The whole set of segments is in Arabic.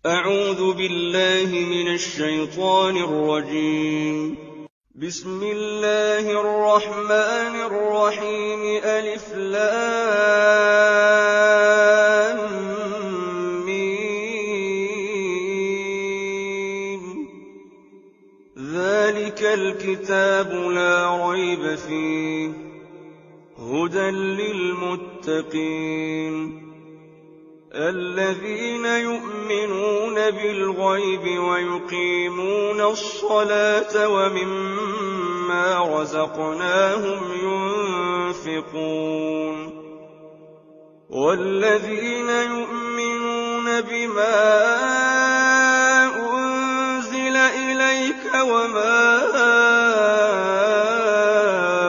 أعوذ بالله من الشيطان الرجيم. بسم الله الرحمن الرحيم. ألف لام ميم. ذلك الكتاب لا ريب فيه هدى للمتقين الذين يؤمنون بالغيب ويقيمون الصلاة ومما رزقناهم ينفقون والذين يؤمنون بما أنزل إليك وما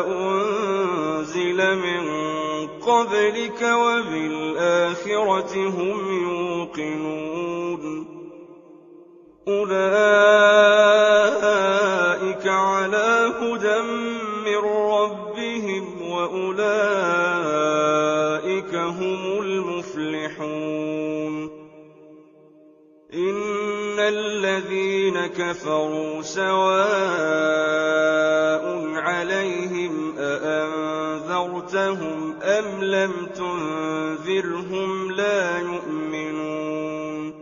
أنزل من قبلك وبالآخرة هم يوقنون أولئك على هدى من ربهم وأولئك هم المفلحون. إن الذين كفروا سواء عليهم أأنذرتهم أم لم تنذرهم لا يؤمنون.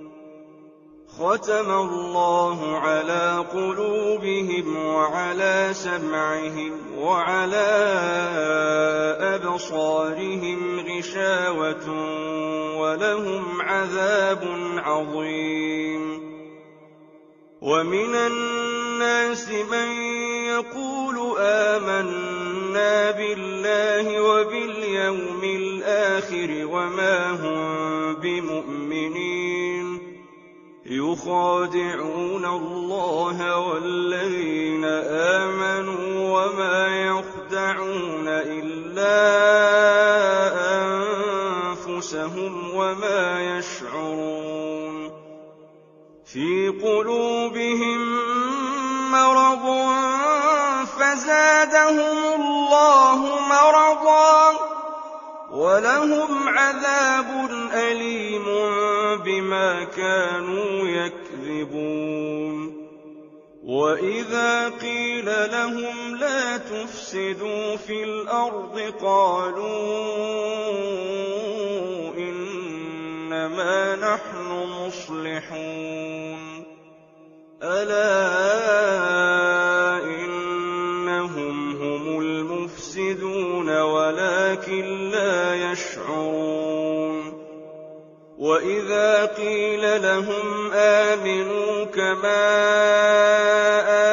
ختم الله على قلوبهم وعلى سمعهم وعلى أبصارهم غشاوة ولهم عذاب عظيم. ومن الناس من يقول آمنا بالله وباليوم الآخر وما هم بمؤمنين يخادعون الله والذين آمنوا وما يخدعون إلا أنفسهم وما يشعرون. في قلوبهم مرض فزادهم الله مرضا ولهم عذاب أليم بما كانوا يكذبون. وإذا قيل لهم لا تفسدوا في الأرض قالوا إنما نحن مصلحون. ألا إنهم هم المفسدون ولكن لا يشعرون. وإذا قيل لهم آمنوا كما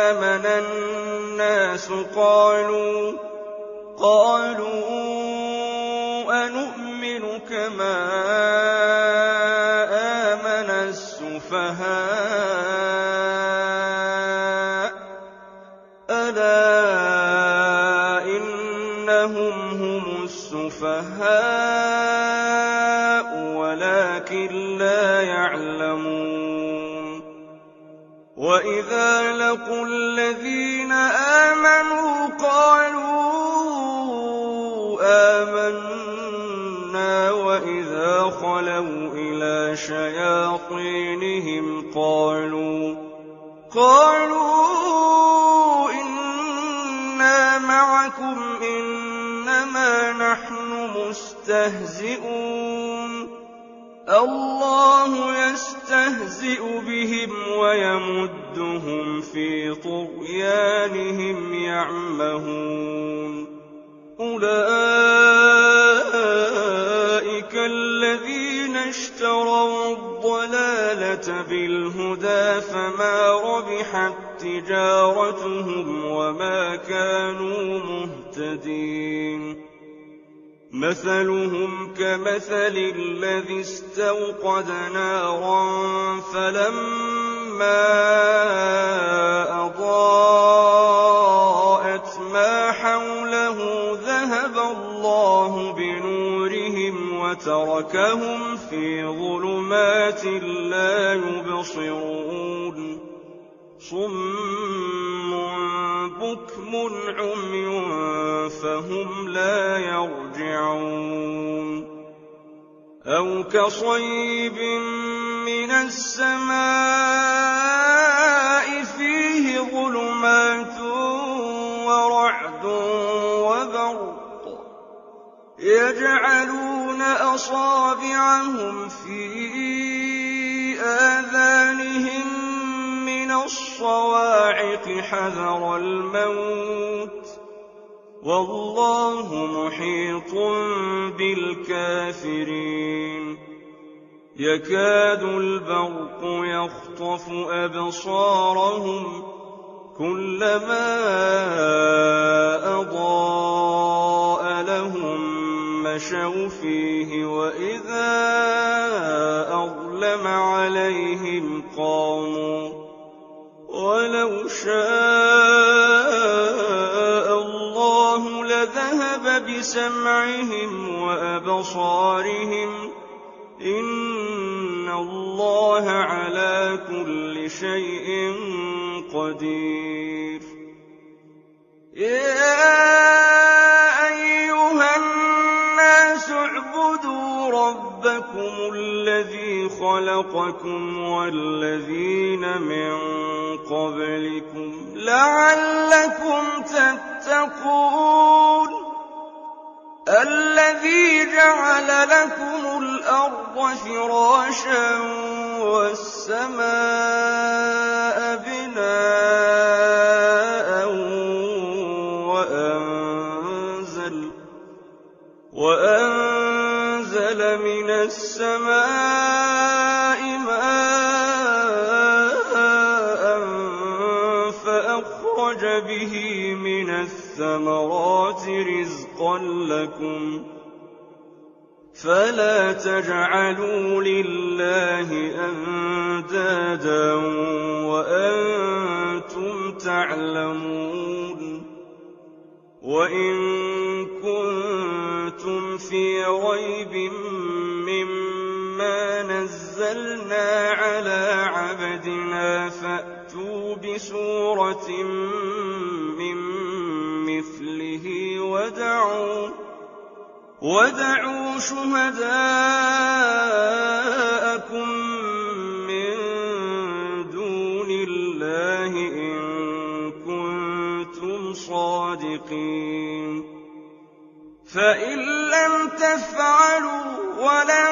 آمن الناس قالوا أنؤمن كما آمن السفهاء. ألا إنهم هم السفهاء ولكن لا يعلمون. وإذا لقوا الذين آمنوا قالوا آمنا وإذا خلوا إلى شياطينهم قالوا إنا معكم إنما نحن مستهزئون. الله يستهزئ بهم ويمدهم في طغيانهم يعمهون. أولئك الذين اشتروا الضلالة بالهدى فما ربحت تجارتهم وما كانوا مهتدين. مثلهم كمثل الذي استوقد نارا فلما أضاءت ما حوله ذهب الله بنورهم وتركهم في ظلمات لا يبصرون. صم بكم عمي فهم لا يرجعون. أو كصيب من السماء فيه ظلمات ورعد وبرق يجعلون أصابعهم في آذانهم من الصواعق حذر الموت والله محيط بالكافرين يكاد البرق يخطف أبصارهم كلما أضاء لهم مشوا فيه وإذا أظلم عليهم قاموا ولو شاء الله لذهب بسمعهم وأبصارهم إن الله على كل شيء قدير يا أيها الناس اعبدوا ربكم الذي خلقكم والذين من قبلكم لعلكم تتقون الذي جعل لكم الأرض فراشا والسماء بناء وأنزل من السماء ماء فأخرج به من الثمرات رزقا لكم فلا تجعلوا لله أندادا وأنتم تعلمون وإن كنتم في ريب مما نزلنا على عبدنا فأتوا بسورة من مثله ودعوا شهداءكم من دون الله إن كنتم صادقين فإن لم تفعلوا ولن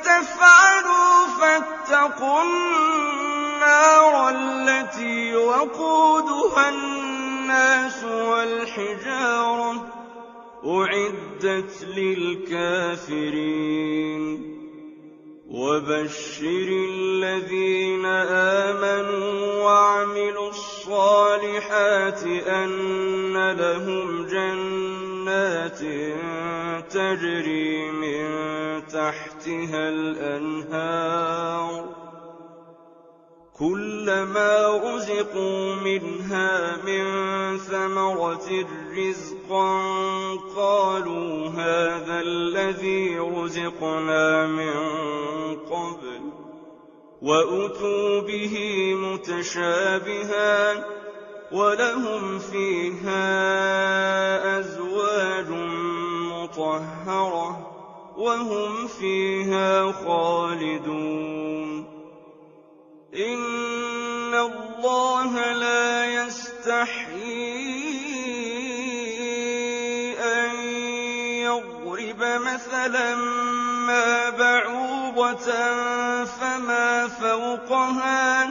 تفعلوا فاتقوا النار التي وقودها الناس والحجارة أعدت للكافرين وبشر الذين آمنوا وعملوا الصالحات أن لهم جنات تجري من تحتها الأنهار كلما رزقوا منها من ثمرة رزقا قالوا هذا الذي رزقنا من قبل وأتوا به متشابها ولهم فيها أزواج مطهرة وهم فيها خالدون إن الله لا يستحيي أن يضرب مثلا ما بعوضة فما فوقها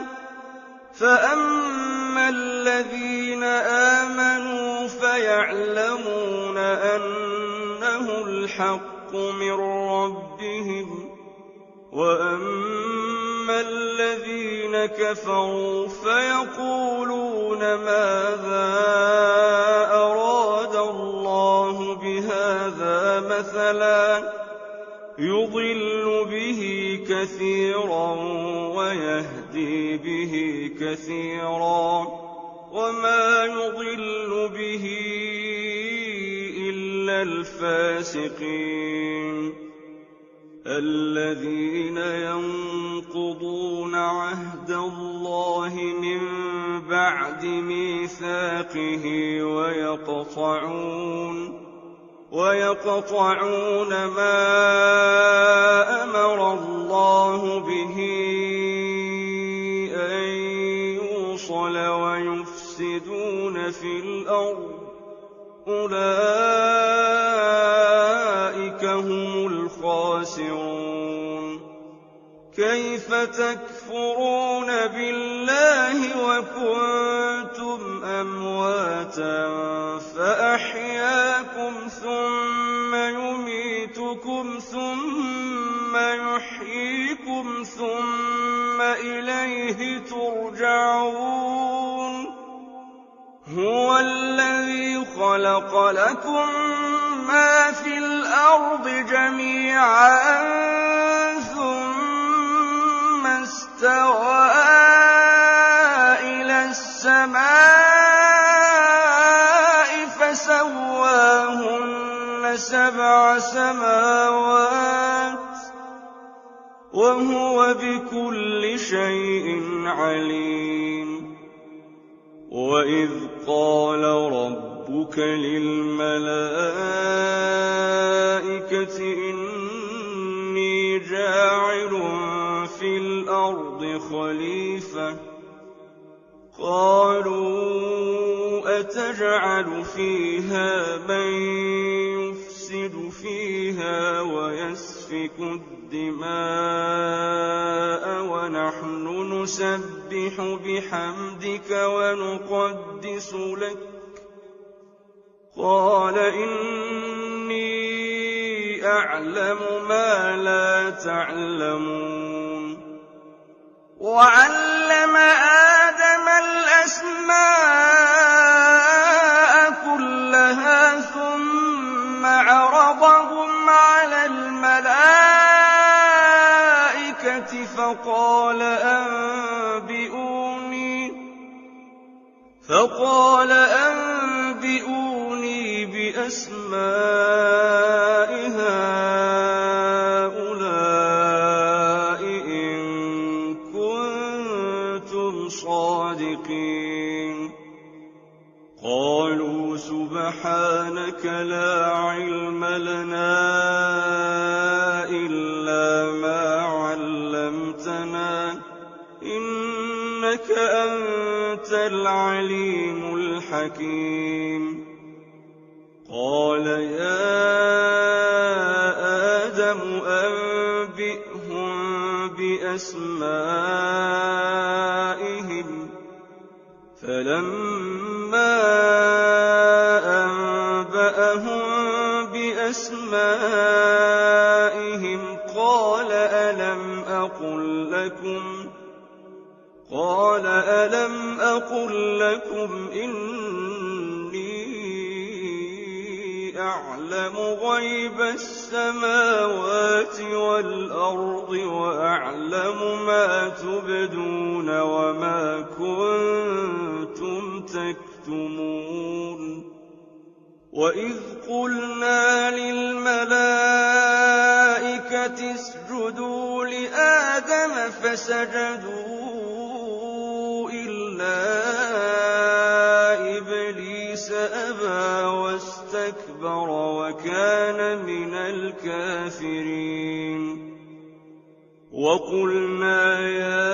فأما الذين آمنوا فيعلمون أنه الحق من ربهم وأما الذين كفروا فيقولون ماذا أراد الله بهذا مثلا يضل به كثيرا ويهدي به كثيرا وما يضل به إلا الفاسقين الذين ينقضون عهد الله من بعد ميثاقه ويقطعون ما أمر الله به الرُّسُلَ وَيُفْسِدُونَ فِي الْأَرْضِ أُولَٰئِكَ هُمُ الْخَاسِرُونَ كَيْفَ تَكْفُرُونَ بِاللَّهِ وَكُنتُمْ أَمْوَاتًا فَأَحْيَاكُمْ ثُمَّ يُمِيتُكُمْ ثُمَّ يُحْيِيكُمْ ثُمَّ إِلَيْهِ تُرْجَعُونَ هُوَ الَّذِي خَلَقَ لَكُم مَّا فِي الْأَرْضِ جَمِيعًا ثُمَّ اسْتَوَىٰ إِلَى السَّمَاءِ فَسَوَّاهُنَّ سَبْعَ سَمَاوَاتٍ وَهُوَ بِكُلِّ شَيْءٍ عَلِيمٌ وَإِذْ قَالَ رَبُّكَ لِلْمَلَائِكَةِ إِنِّي جَاعِلٌ فِي الْأَرْضِ خَلِيفَةً قَالُوا أَتَجْعَلُ فِيهَا مَن يُفْسِدُ فِيهَا وَيَسْفِكُ الدِّمَاءَ وَنَحْنُ نُسَبِّحُ بِحَمْدِكَ وَنُقَدِّسُ لَكَ قَالَ إِنِّي أَعْلَمُ مَا لَا تَعْلَمُونَ وَعَلَّمَ آدَمَ الْأَسْمَاءَ كُلَّهَا ثُمَّ عَرَضَهُمْ عَلَى الْمَلَائِكَةِ فَقَالَ أَنبِئُونِي بِأَسْمَاءِ هَٰؤُلَاءِ إِن كُنتُمْ صَادِقِينَ قَالُوا سُبْحَانَكَ لَا عِلْمَ لَنَا إِلَّا مَا عَلَّمْتَنَا إِنَّكَ أَنتَ الْعَلِيمُ الْحَكِيمُ قَالَ يَا آدَمُ أَنبِئْهُم بِأَسْمَائِهِمْ فَلَمَّا أَنبَأَهُم بِأَسْمَائِهِمْ قَالَ أَلَمْ أَقُل لَّكُمْ إِنِّي أَعْلَمُ غَيْبَ السَّمَاوَاتِ وَالْأَرْضِ وَأَعْلَمُ مَا تُبْدُونَ وَمَا كُنتُمْ تَكْتُمُونَ وَإِذْ قُلْنَا لِلْمَلَائِكَةِ اسْجُدُوا لِآدَمَ فَسَجَدُوا إِلَّا إِبْلِيسَ أَبَىٰ وَاسْتَكْبَرَ وَكَانَ مِنَ الْكَافِرِينَ وَقُلْنَا يَا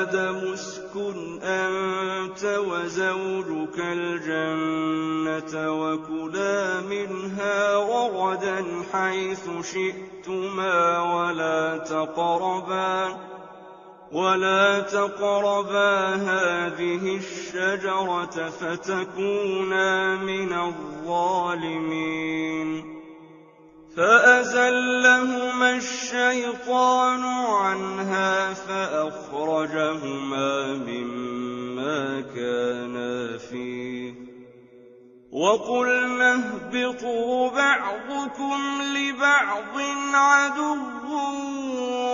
آدَمُ اسْكُنْ أَنتَ وَزَوْجُكَ الْجَنَّةَ وَكُلَا مِنْهَا رَغَدًا حَيْثُ شِئْتُمَا وَلَا تَقْرَبَا هَٰذِهِ الشَّجَرَةَ فَتَكُونَا مِنَ الظَّالِمِينَ فَأَزَلَّهُمَا الشَّيْطَانُ عَنْهَا فَأَخْرَجَهُمَا مِمَّا كَانَا فِيهِ وَقُلْنَا اهْبِطُوا بَعْضُكُمْ لِبَعْضٍ عَدُوٌّ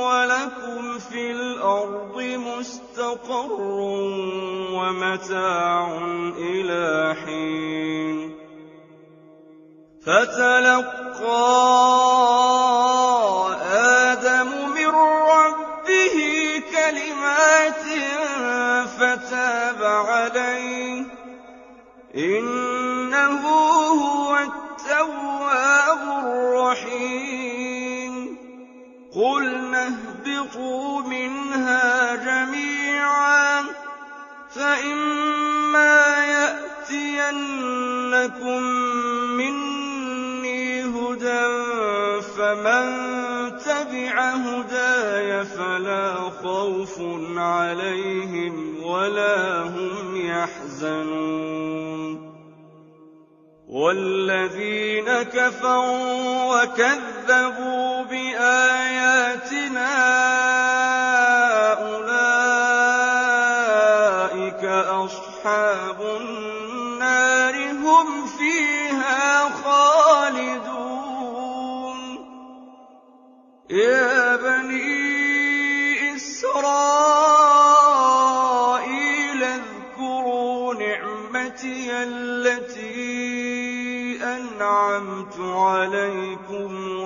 وَلَكُمْ فِي الْأَرْضِ مُسْتَقَرٌّ وَمَتَاعٌ إِلَىٰ حِينٍ فَتَلَقَّىٰ آدَمُ مِن رَّبِّهِ كَلِمَاتٍ فَتَابَ عَلَيْهِ إِنَّهُ هُوَ التَّوَّابُ الرَّحِيمُ قُلْنَا اهْبِطُوا مِنْهَا جَمِيعًا خوف عليهم ولا هم يحزنون والذين كفروا وكذبوا بآياتنا أولئك أصحاب النار هم فيها خالدون يا بني إسرائيل اذكروا نعمتي التي أنعمت عليكم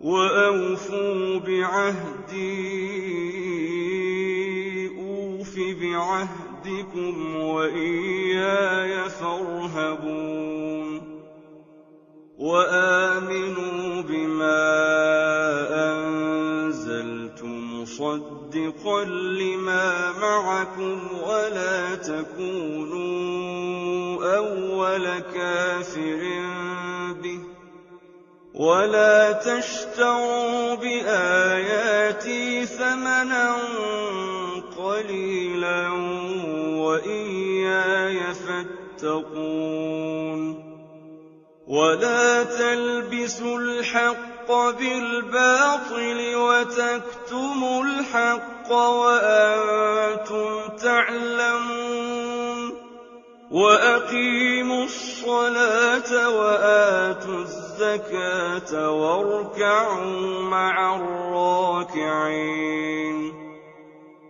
وأوفوا بعهدي أوف بعهدكم وإياي فارهبون وآمنوا بما أنزلت مصدقا لما معكم ولا تكونوا أول كافر به ولا تشتروا بآياتي ثمنا قليلا وإياي فاتقون ولا تلبسوا الحق بالباطل وتكتموا الحق وأنتم تعلمون وأقيموا الصلاة وآتوا الزكاة واركعوا مع الراكعين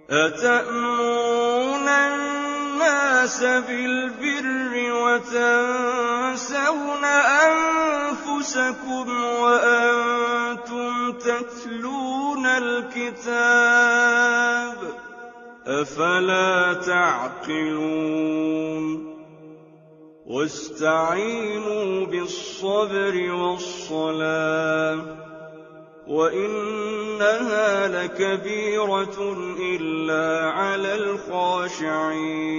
أتأمرون الناس بالبر وتنسون أنفسكم وأنتم تتلون الكتاب أفلا تعقلون واستعينوا بالصبر والصلاة وإنها لكبيرة إلا على الخاشعين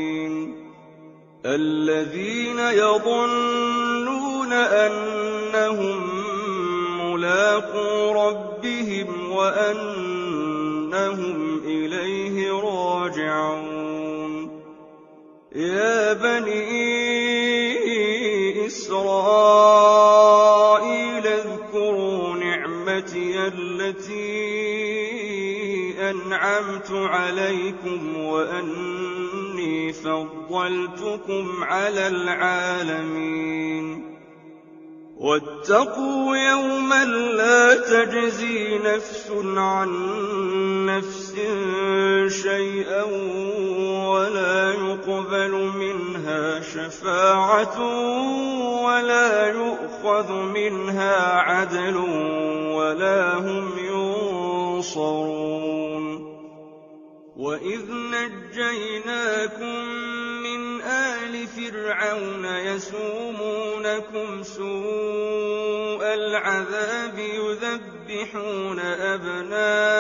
الذين يظنون أنهم ملاقو ربهم وأنهم إليه راجعون يا بني إسرائيل اذكروا نعمتي التي أنعمت عليكم وأني فضلتكم على العالمين واتقوا يوما لا تجزي نفس عن نفس شيئا ولا يقبل منها شفاعة ولا يؤخذ منها عدل ولا هم ينصرون وإذ نجيناكم من آل فرعون يسومونكم سوء العذاب يذبحون أبناءكم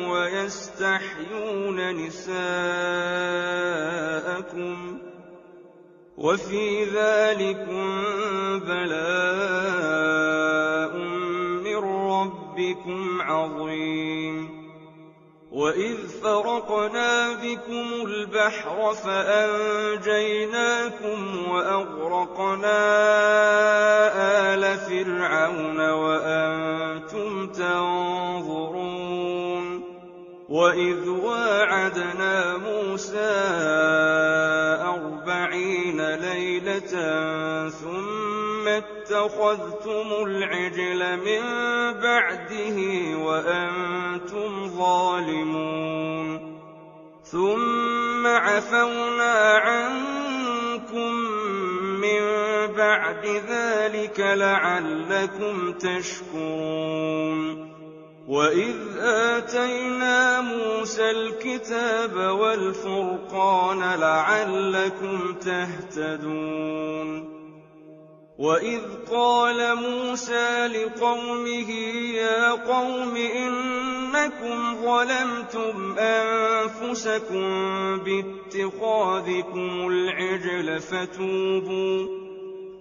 ويستحيون نساءكم وفي ذلكم بلاء من ربكم عظيم وإذ فرقنا بكم البحر فأنجيناكم وأغرقنا آل فرعون وأنتم تنظرون وإذ واعدنا موسى 40 ليلة ثم اتخذتم العجل من بعده وأنتم ظالمون ثم عفونا عنكم من بعد ذلك لعلكم تشكرون وإذ آتينا موسى الكتاب والفرقان لعلكم تهتدون وإذ قال موسى لقومه يا قوم إنكم ظلمتم أنفسكم باتخاذكم العجل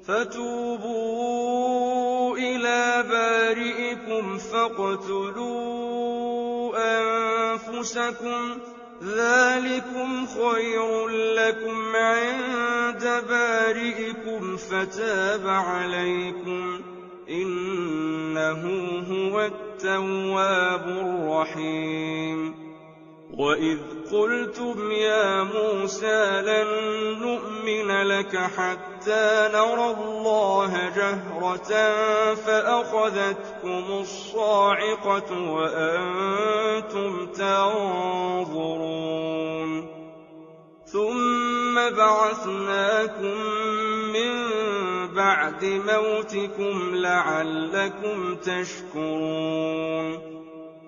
فتوبوا إلى إِلَىٰ بَارِئِكُمْ فَاقْتُلُوا أَنفُسَكُمْ ذَٰلِكُمْ خَيْرٌ لَّكُمْ عِندَ بَارِئِكُمْ فَتَابَ عَلَيْكُمْ ۚ إِنَّهُ هُوَ التَّوَّابُ الرَّحِيمُ وَإِذْ قُلْتُمْ يَا مُوسَىٰ لَن نُّؤْمِنَ لَكَ حَتَّىٰ نَرَى اللَّهَ جَهْرَةً فَأَخَذَتْكُمُ الصَّاعِقَةُ وَأَنتُمْ تَنظُرُونَ ثُمَّ بَعَثْنَاكُم مِّن بَعْدِ مَوْتِكُمْ لَعَلَّكُمْ تَشْكُرُونَ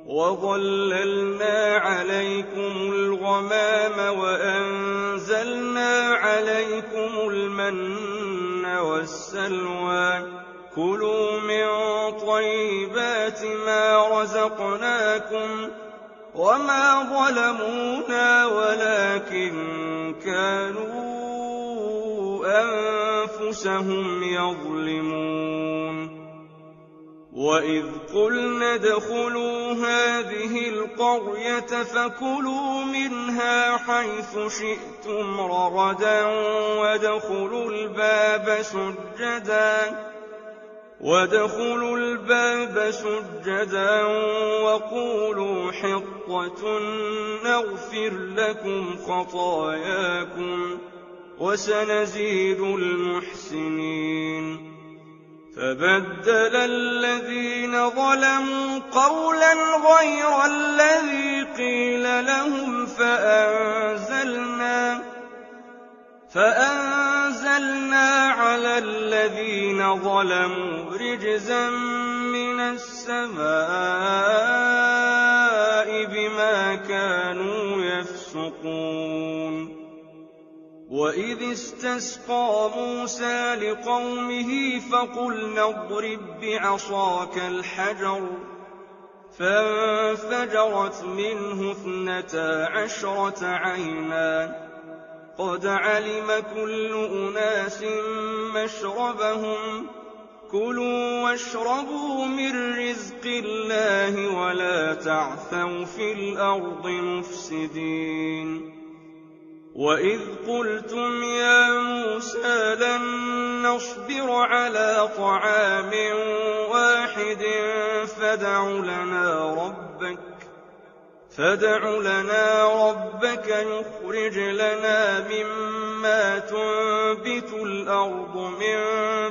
وَظَلَّلْنَا عَلَيْكُمُ الْغَمَامَ وَأَنزَلْنَا عَلَيْكُمُ الْمَنَّ وَالسَّلْوَىٰ ۖ كُلُوا مِن طَيِّبَاتِ مَا رَزَقْنَاكُمْ ۖ وَمَا ظَلَمُونَا وَلَٰكِن كَانُوا أَنفُسَهُمْ يَظْلِمُونَ وَإِذْ قُلْنَا ادْخُلُوا هَٰذِهِ الْقَرْيَةَ فَكُلُوا مِنْهَا حَيْثُ شِئْتُمْ رَغَدًا وَادْخُلُوا الْبَابَ سُجَّدًا وَقُولُوا حِطَّةٌ نَّغْفِرْ لَكُمْ خَطَايَاكُمْ ۚ وَسَنَزِيدُ الْمُحْسِنِينَ فَبَدَّلَ الَّذِينَ ظَلَمُوا قَوْلًا غَيْرَ الَّذِي قِيلَ لَهُمْ فَأَنزَلْنَا عَلَى الَّذِينَ ظَلَمُوا رِجْزًا مِّنَ السَّمَاءِ بِمَا كَانُوا يَفْسُقُونَ وَإِذِ اسْتَسْقَىٰ مُوسَىٰ لِقَوْمِهِ فَقُلْنَا اضْرِب بِّعَصَاكَ الْحَجَرَ ۖ فَانفَجَرَتْ مِنْهُ 12 عَيْنًا ۖ قَدْ عَلِمَ كُلُّ أُنَاسٍ مَّشْرَبَهُمْ ۖ كُلُوا وَاشْرَبُوا مِن رِّزْقِ اللَّهِ وَلَا تَعْثَوْا فِي الْأَرْضِ مُفْسِدِينَ وَإِذْ قُلْتُمْ يَا مُوسَىٰ لَن نَّصْبِرَ عَلَىٰ طَعَامٍ وَاحِدٍ فَادْعُ لَنَا رَبَّكَ يُخْرِجْ لَنَا مِمَّا تُنبِتُ الْأَرْضُ مِن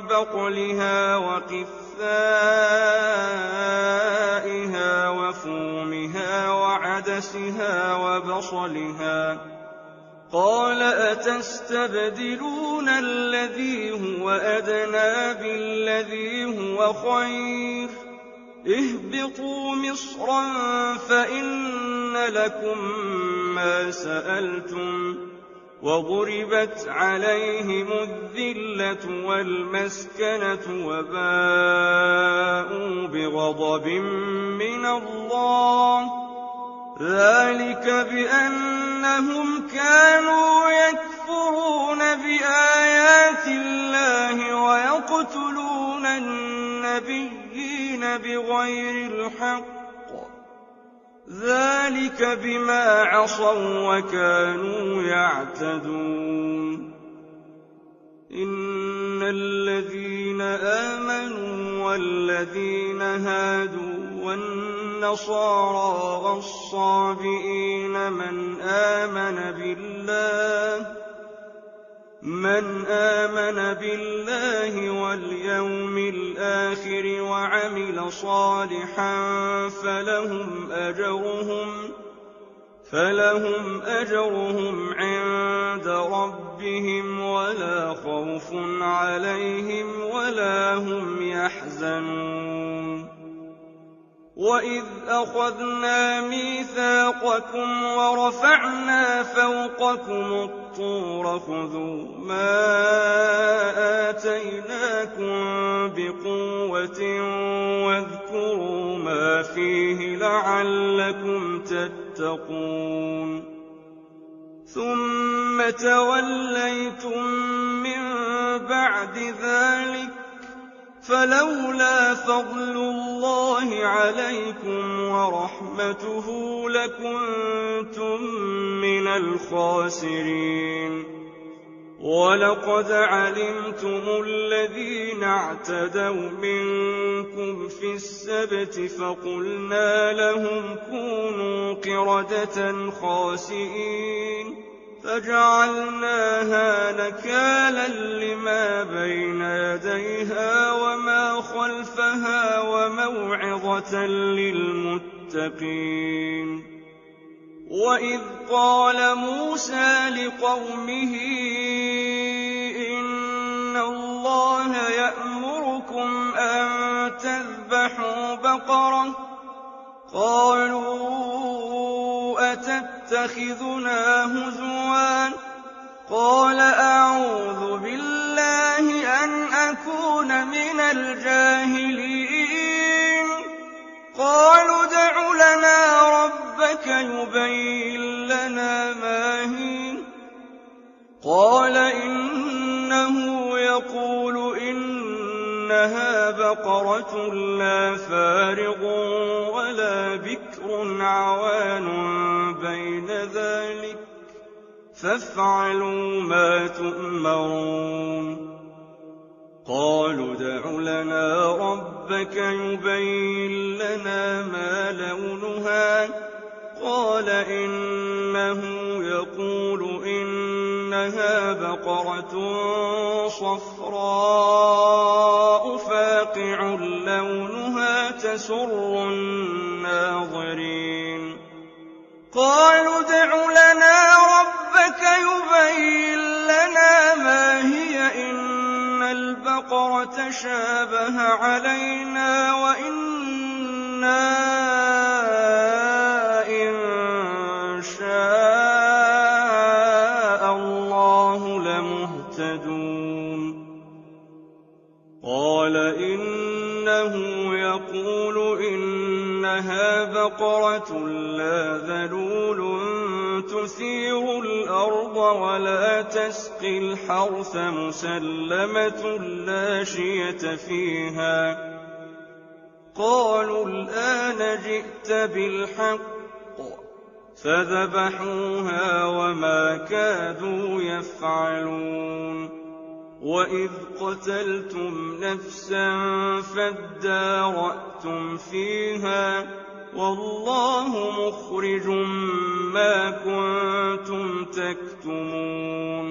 بَقْلِهَا وَقِثَّائِهَا وَفُومِهَا وَعَدَسِهَا وَبَصَلِهَا ۖ قَالَ أَتَسْتَبْدِلُونَ الَّذِي هُوَ أَدْنَىٰ بِالَّذِي هُوَ خَيْرٌ ۚ اهْبِطُوا مِصْرًا فَإِنَّ لَكُم مَّا سَأَلْتُمْ ۗ وَضُرِبَتْ عَلَيْهِمُ الذِّلَّةُ وَالْمَسْكَنَةُ وَبَاءُوا بِغَضَبٍ مِّنَ اللَّهِ ۗ ذَٰلِكَ بِأَنَّهُمْ كَانُوا يَكْفُرُونَ بِآيَاتِ اللَّهِ وَيَقْتُلُونَ النَّبِيِّينَ بِغَيْرِ الْحَقِّ ۗ ذَٰلِكَ بِمَا عَصَوا وَّكَانُوا يَعْتَدُونَ إِنَّ الَّذِينَ آمَنُوا وَالَّذِينَ هَادُوا وَالنَّصَارَىٰ وَالصَّابِئِينَ مَنْ آمَنَ بِاللَّهِ وَالْيَوْمِ الْآخِرِ وَعَمِلَ صَالِحًا فَلَهُمْ أَجْرُهُمْ عِندَ رَبِّهِمْ وَلَا خَوْفٌ عَلَيْهِمْ وَلَا هُمْ يَحْزَنُونَ وَإِذْ أَخَذْنَا مِيثَاقَكُمْ وَرَفَعْنَا فَوْقَكُمُ الطُّورَ خُذُوا مَا آتَيْنَاكُم بِقُوَّةٍ وَاذْكُرُوا مَا فِيهِ لَعَلَّكُمْ تَتَّقُونَ ثُمَّ تَوَلَّيْتُم مِّن بَعْدِ ذَٰلِكَ فلولا فضل الله عليكم ورحمته لكنتم من الخاسرين. ولقد علمتم الذين اعتدوا منكم في السبت فقلنا لهم كونوا قردة خاسئين فجعلناها نكالا لما بين يديها وما خلفها وموعظة للمتقين. وإذ قال موسى لقومه إن الله يأمركم أن تذبحوا بقرة قالوا أتتخذنا هزوا قال أعوذ بالله أن أكون من الجاهلين. قالوا ادع لنا ربك يبين لنا ما هي قال إنه يقول إنها بقرة لا فارض ولا بكر عوان بين ذلك فافعلوا ما تؤمرون. قالوا ادع لنا ربك يبين لنا ما لونها قال إنه يقول إنها بقرة صفراء فاقع لونها تسر الناظرين. قالوا ادع لنا ربك يبين لنا ما هي إن البقرة شابه علينا وإنا إن شاء الله لمهتدون. قال إنه يقول إنها بقرة لا ذلول تثير الأرض ولا تسقي الحرث مسلمة لا شية فيها. قالوا الآن جئت بالحق فذبحوها وما كادوا يفعلون. وإذ قتلتم نفسا فادارأتم فيها والله مخرج ما كنتم تكتمون.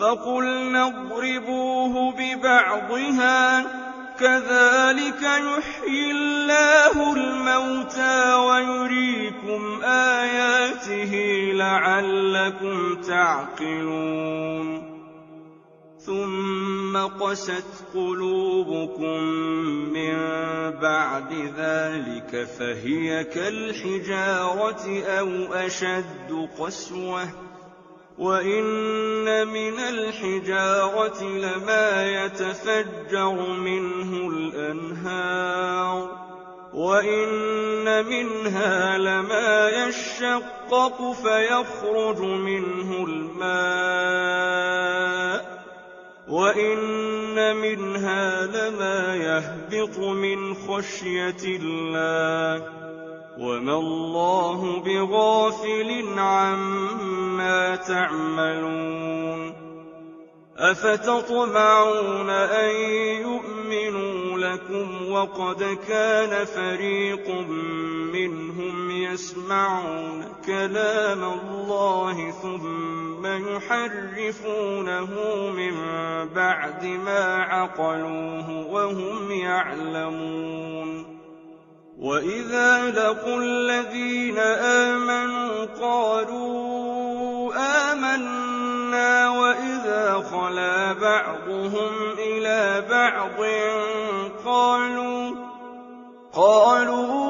فقلنا اضربوه ببعضها كذلك يحيي الله الموتى ويريكم آياته لعلكم تعقلون. ثم قست قلوبكم من بعد ذلك فهي كالحجارة أو أشد قسوة وإن من الحجارة لما يتفجر منه الأنهار وإن منها لما يشقق فيخرج منه الماء وإن منها لما يهبط من خشية الله وما الله بغافل عما تعملون. أفتطمعون أن يؤمنوا لكم وقد كان فريق منهم يسمعون كلام الله ثم يحرفونه من بعد ما عقلوه وهم يعلمون. وإذا لقوا الذين آمنوا قالوا آمنا وإذا خلا بعضهم إلى بعض قالوا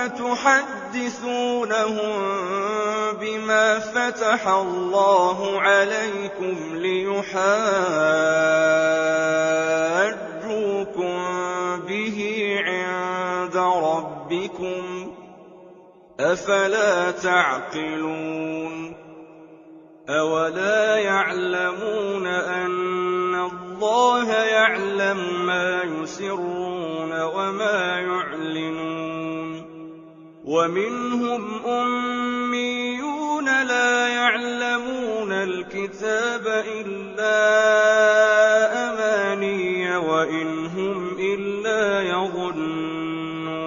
أتحدثونهم بما فتح الله عليكم ليحاجوكم به عند ربكم أفلا تعقلون. أولا يعلمون أن اللَّهَ يَعْلَمُ مَا يُسِرُّونَ وَمَا يُعْلِنُونَ وَمِنْهُمْ أُمِّيُّونَ لَا يَعْلَمُونَ الْكِتَابَ إِلَّا أَمَانِيَّ وَإِنْ هُمْ إِلَّا يَظُنُّونَ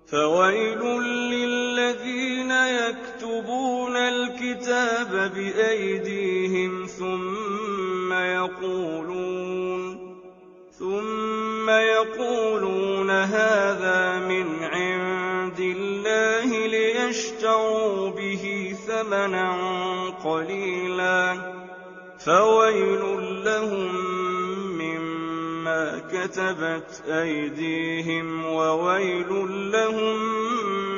فَوَيْلٌ لِّلَّذِينَ يَكْتُبُونَ الْكِتَابَ بِأَيْدِيهِمْ ثُمَّ يَقُولُونَ هَٰذَا مِنْ عِندِ اللَّهِ لِيَشْتَرُوا بِهِ ثَمَنًا قَلِيلًا فَوَيْلٌ لَّهُم مِّمَّا كَتَبَتْ أَيْدِيهِمْ وَوَيْلٌ لَّهُم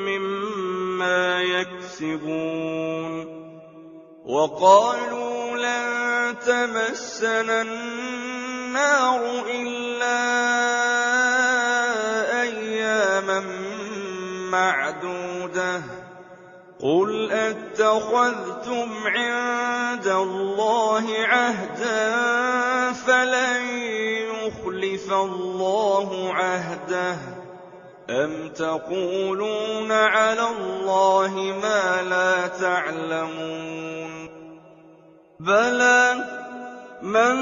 مِّمَّا يَكْسِبُونَ وَقَالُوا لَن تَمَسَّنَا النَّارُ إِلَّا أَيَّامًا مَّعْدُودَةً قُلْ أَتَّخَذْتُمْ عِندَ اللَّهِ عَهْدًا فَلَن يُخْلِفَ اللَّهُ عَهْدَهُ أَمْ تَقُولُونَ عَلَى اللَّهِ مَا لَا تَعْلَمُونَ بَلَىٰ مَن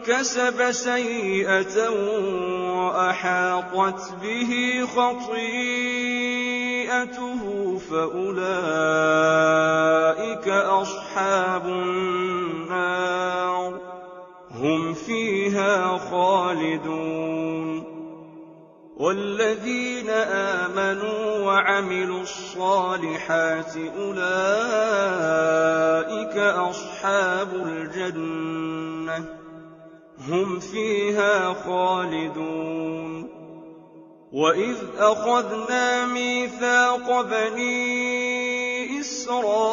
كَسَبَ سَيِّئَةً وَأَحَاطَتْ بِهِ خَطِيئَتُهُ فَأُولَٰئِكَ أَصْحَابُ النَّارِ هُمْ فِيهَا خَالِدُونَ وَالَّذِينَ آمَنُوا وَعَمِلُوا الصَّالِحَاتِ أُولَٰئِكَ أَصْحَابُ الْجَنَّةِ هُمْ فِيهَا خَالِدُونَ وَإِذْ أَخَذْنَا مِيثَاقَ بَنِي إِسْرَائِيلَ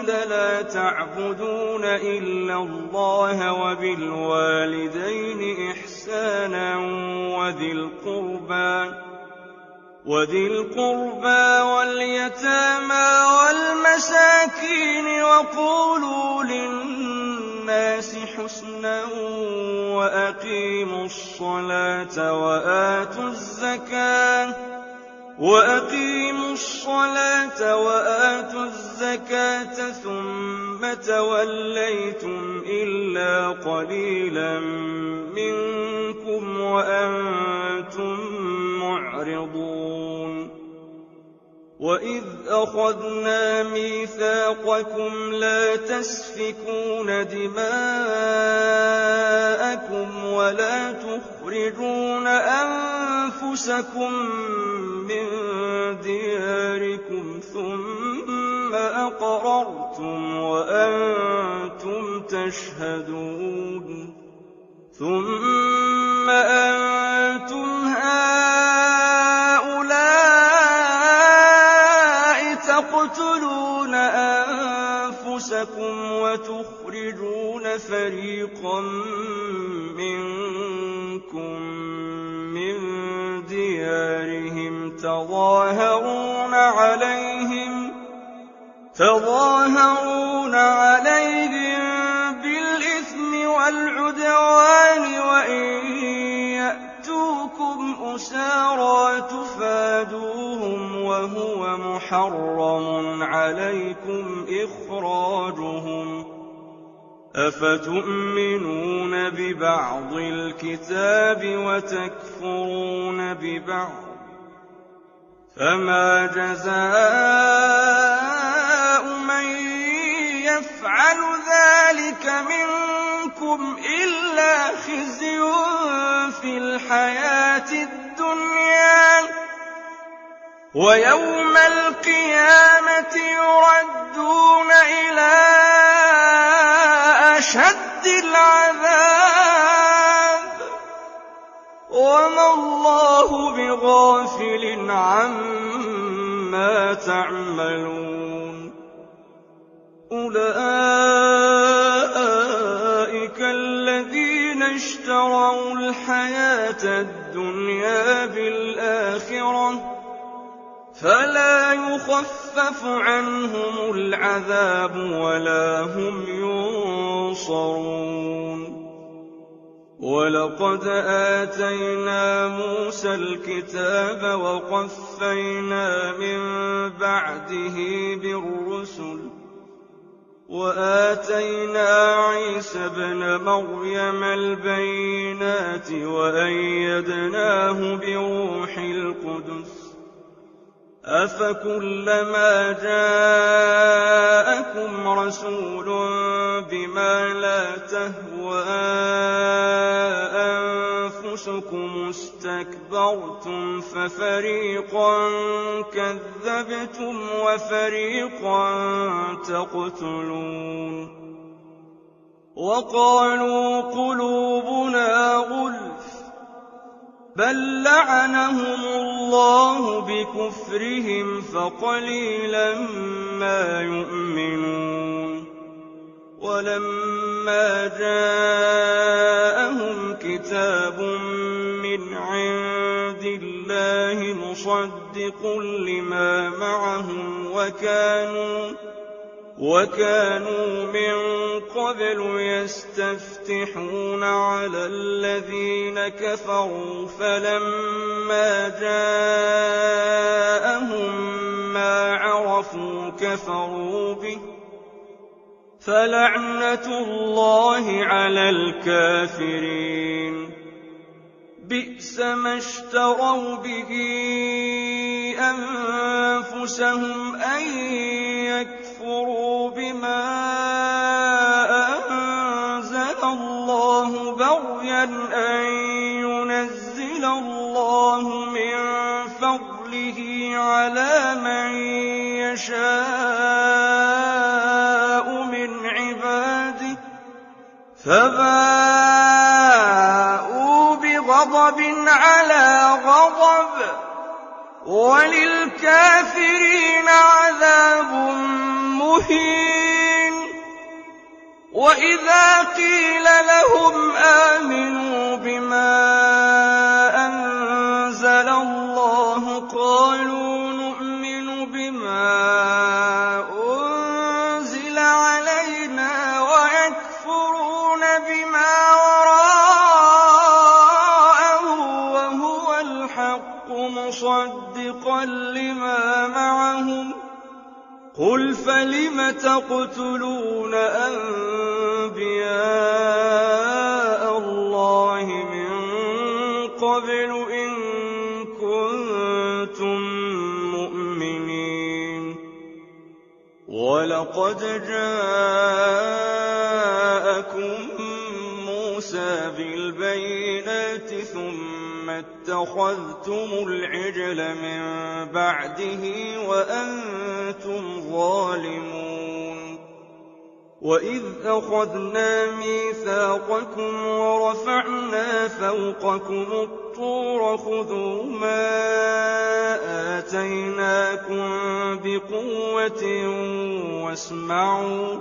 لَا تَعْبُدُونَ إِلَّا اللَّهَ وَبِالْوَالِدَيْنِ إِحْسَانًا وَذِي الْقُرْبَىٰ وَالْيَتَامَىٰ وَالْمَسَاكِينِ وَقُولُوا لِلنَّاسِ حُسْنًا وَأَقِيمُوا الصَّلَاةَ وَآتُوا الزَّكَاةَ ثُمَّ تَوَلَّيْتُمْ إِلَّا قَلِيلًا مِّنكُمْ وَأَنتُم مُّعْرِضُونَ وَإِذْ أَخَذْنَا مِيثَاقَكُمْ لَا تَسْفِكُونَ دِمَاءَكُمْ وَلَا تُخْرِجُونَ أَنفُسَكُم مِّن دِيَارِكُمْ ثُمَّ أَقْرَرْتُمْ وَأَنتُمْ تَشْهَدُونَ ثُمَّ أَنتُمْ هَٰؤُلَاءِ تَقْتُلُونَ أَنفُسَكُمْ وَتُخْرِجُونَ فَرِيقًا مِّنكُم مِّن دِيَارِهِمْ تَظَاهَرُونَ عَلَيْهِم بِالْإِثْمِ وَالْعُدْوَانِ وَإِن يَأْتُوكُمْ أُسَارَىٰ تُفَادُوهُمْ وَهُوَ مُحَرَّمٌ عَلَيْكُمْ إِخْرَاجُهُمْ أَفَتُؤْمِنُونَ بِبَعْضِ الْكِتَابِ وَتَكْفُرُونَ بِبَعْضٍ ۚ فَمَا جَزَاءُ مَن يَفْعَلُ ذَٰلِكَ مِنكُمْ إِلَّا خِزْيٌ فِي الْحَيَاةِ الدُّنْيَا ۖ وَيَوْمَ الْقِيَامَةِ يُرَدُّونَ إِلَىٰ أَشَدِّ الْعَذَابِ ۗ وَمَا اللَّهُ بِغَافِلٍ عَمَّا تَعْمَلُونَ أُولَٰئِكَ الَّذِينَ اشْتَرَوُا الْحَيَاةَ الدُّنْيَا بِالْآخِرَةِ ۖ فَلَا يُخَفَّفُ يُخَفَّفُ عَنْهُمُ الْعَذَابُ وَلَا هُمْ يُنصَرُونَ وَلَقَدْ آتَيْنَا مُوسَى الْكِتَابَ وَقَفَّيْنَا مِن بَعْدِهِ بِالرُّسُلِ وَآتَيْنَا عِيسَى ابْنَ مَرْيَمَ الْبَيِّنَاتِ وَأَيَّدْنَاهُ بِرُوحِ الْقُدُسِ أَفَكُلَّمَا جَاءَكُمْ رَسُولٌ بِمَا لَا تَهْوَىٰ أَنفُسُكُمُ اسْتَكْبَرْتُمْ فَفَرِيقًا كَذَّبْتُمْ وَفَرِيقًا تَقْتُلُونَ وَقَالُوا قُلُوبُنَا غُلْفٌ بَل لَّعَنَهُمُ اللَّهُ بِكُفْرِهِمْ فَقَلِيلًا مَّا يُؤْمِنُونَ وَلَمَّا جَاءَهُمْ كِتَابٌ مِّنْ عِندِ اللَّهِ مُصَدِّقٌ لِّمَا مَعَهُمْ وَكَانُوا مِن قَبْلُ يَسْتَفْتِحُونَ عَلَى الَّذِينَ كَفَرُوا فَلَمَّا جَاءَهُم مَّا عَرَفُوا كَفَرُوا بِهِ فَلَعْنَةُ اللَّهِ عَلَى الْكَافِرِينَ بِئْسَ مَا اشْتَرَوْا بِهِ أَنفُسَهُمْ أَن يَكْفُرُوا بِمَا أَنزَلَ اللَّهُ بَغْيًا أَن يُنَزِّلَ اللَّهُ مِن فَضْلِهِ عَلَىٰ مَن يَشَاءُ مِنْ عِبَادِهِ فَبَاءُوا بِغَضَبٍ عَلَىٰ غَضَبٍ وَلِلْكَافِرِينَ عَذَابٌ مُّهِينٌ وَإِذَا قِيلَ لَهُمْ آمِنُوا بِمَا أَنزَلَ اللَّهُ قَالُوا نُؤْمِنُ بِمَا أُنزِلَ عَلَيْنَا وَيَكْفُرُونَ بِمَا وَرَاءَهُ وَهُوَ الْحَقُّ مُصَدِّقًا لِّمَا مَعَهُمْ ۗ قُلْ فَلِمَ تَقْتُلُونَ أَنبِيَاءَ اللَّهِ مِن قَبْلُ إِن كُنتُم مُّؤْمِنِينَ وَلَقَدْ جَاءَكُم مُّوسَىٰ بِالْبَيِّنَاتِ ثُمَّ اتَّخَذْتُمُ الْعِجْلَ مِن بَعْدِهِ وَأَنتُمْ ظَالِمُونَ وَإِذْ أَخَذْنَا مِيثَاقَكُمْ وَرَفَعْنَا فَوْقَكُمُ الطُّورَ خُذُوا مَا آتَيْنَاكُم بِقُوَّةٍ وَاسْمَعُوا ۖ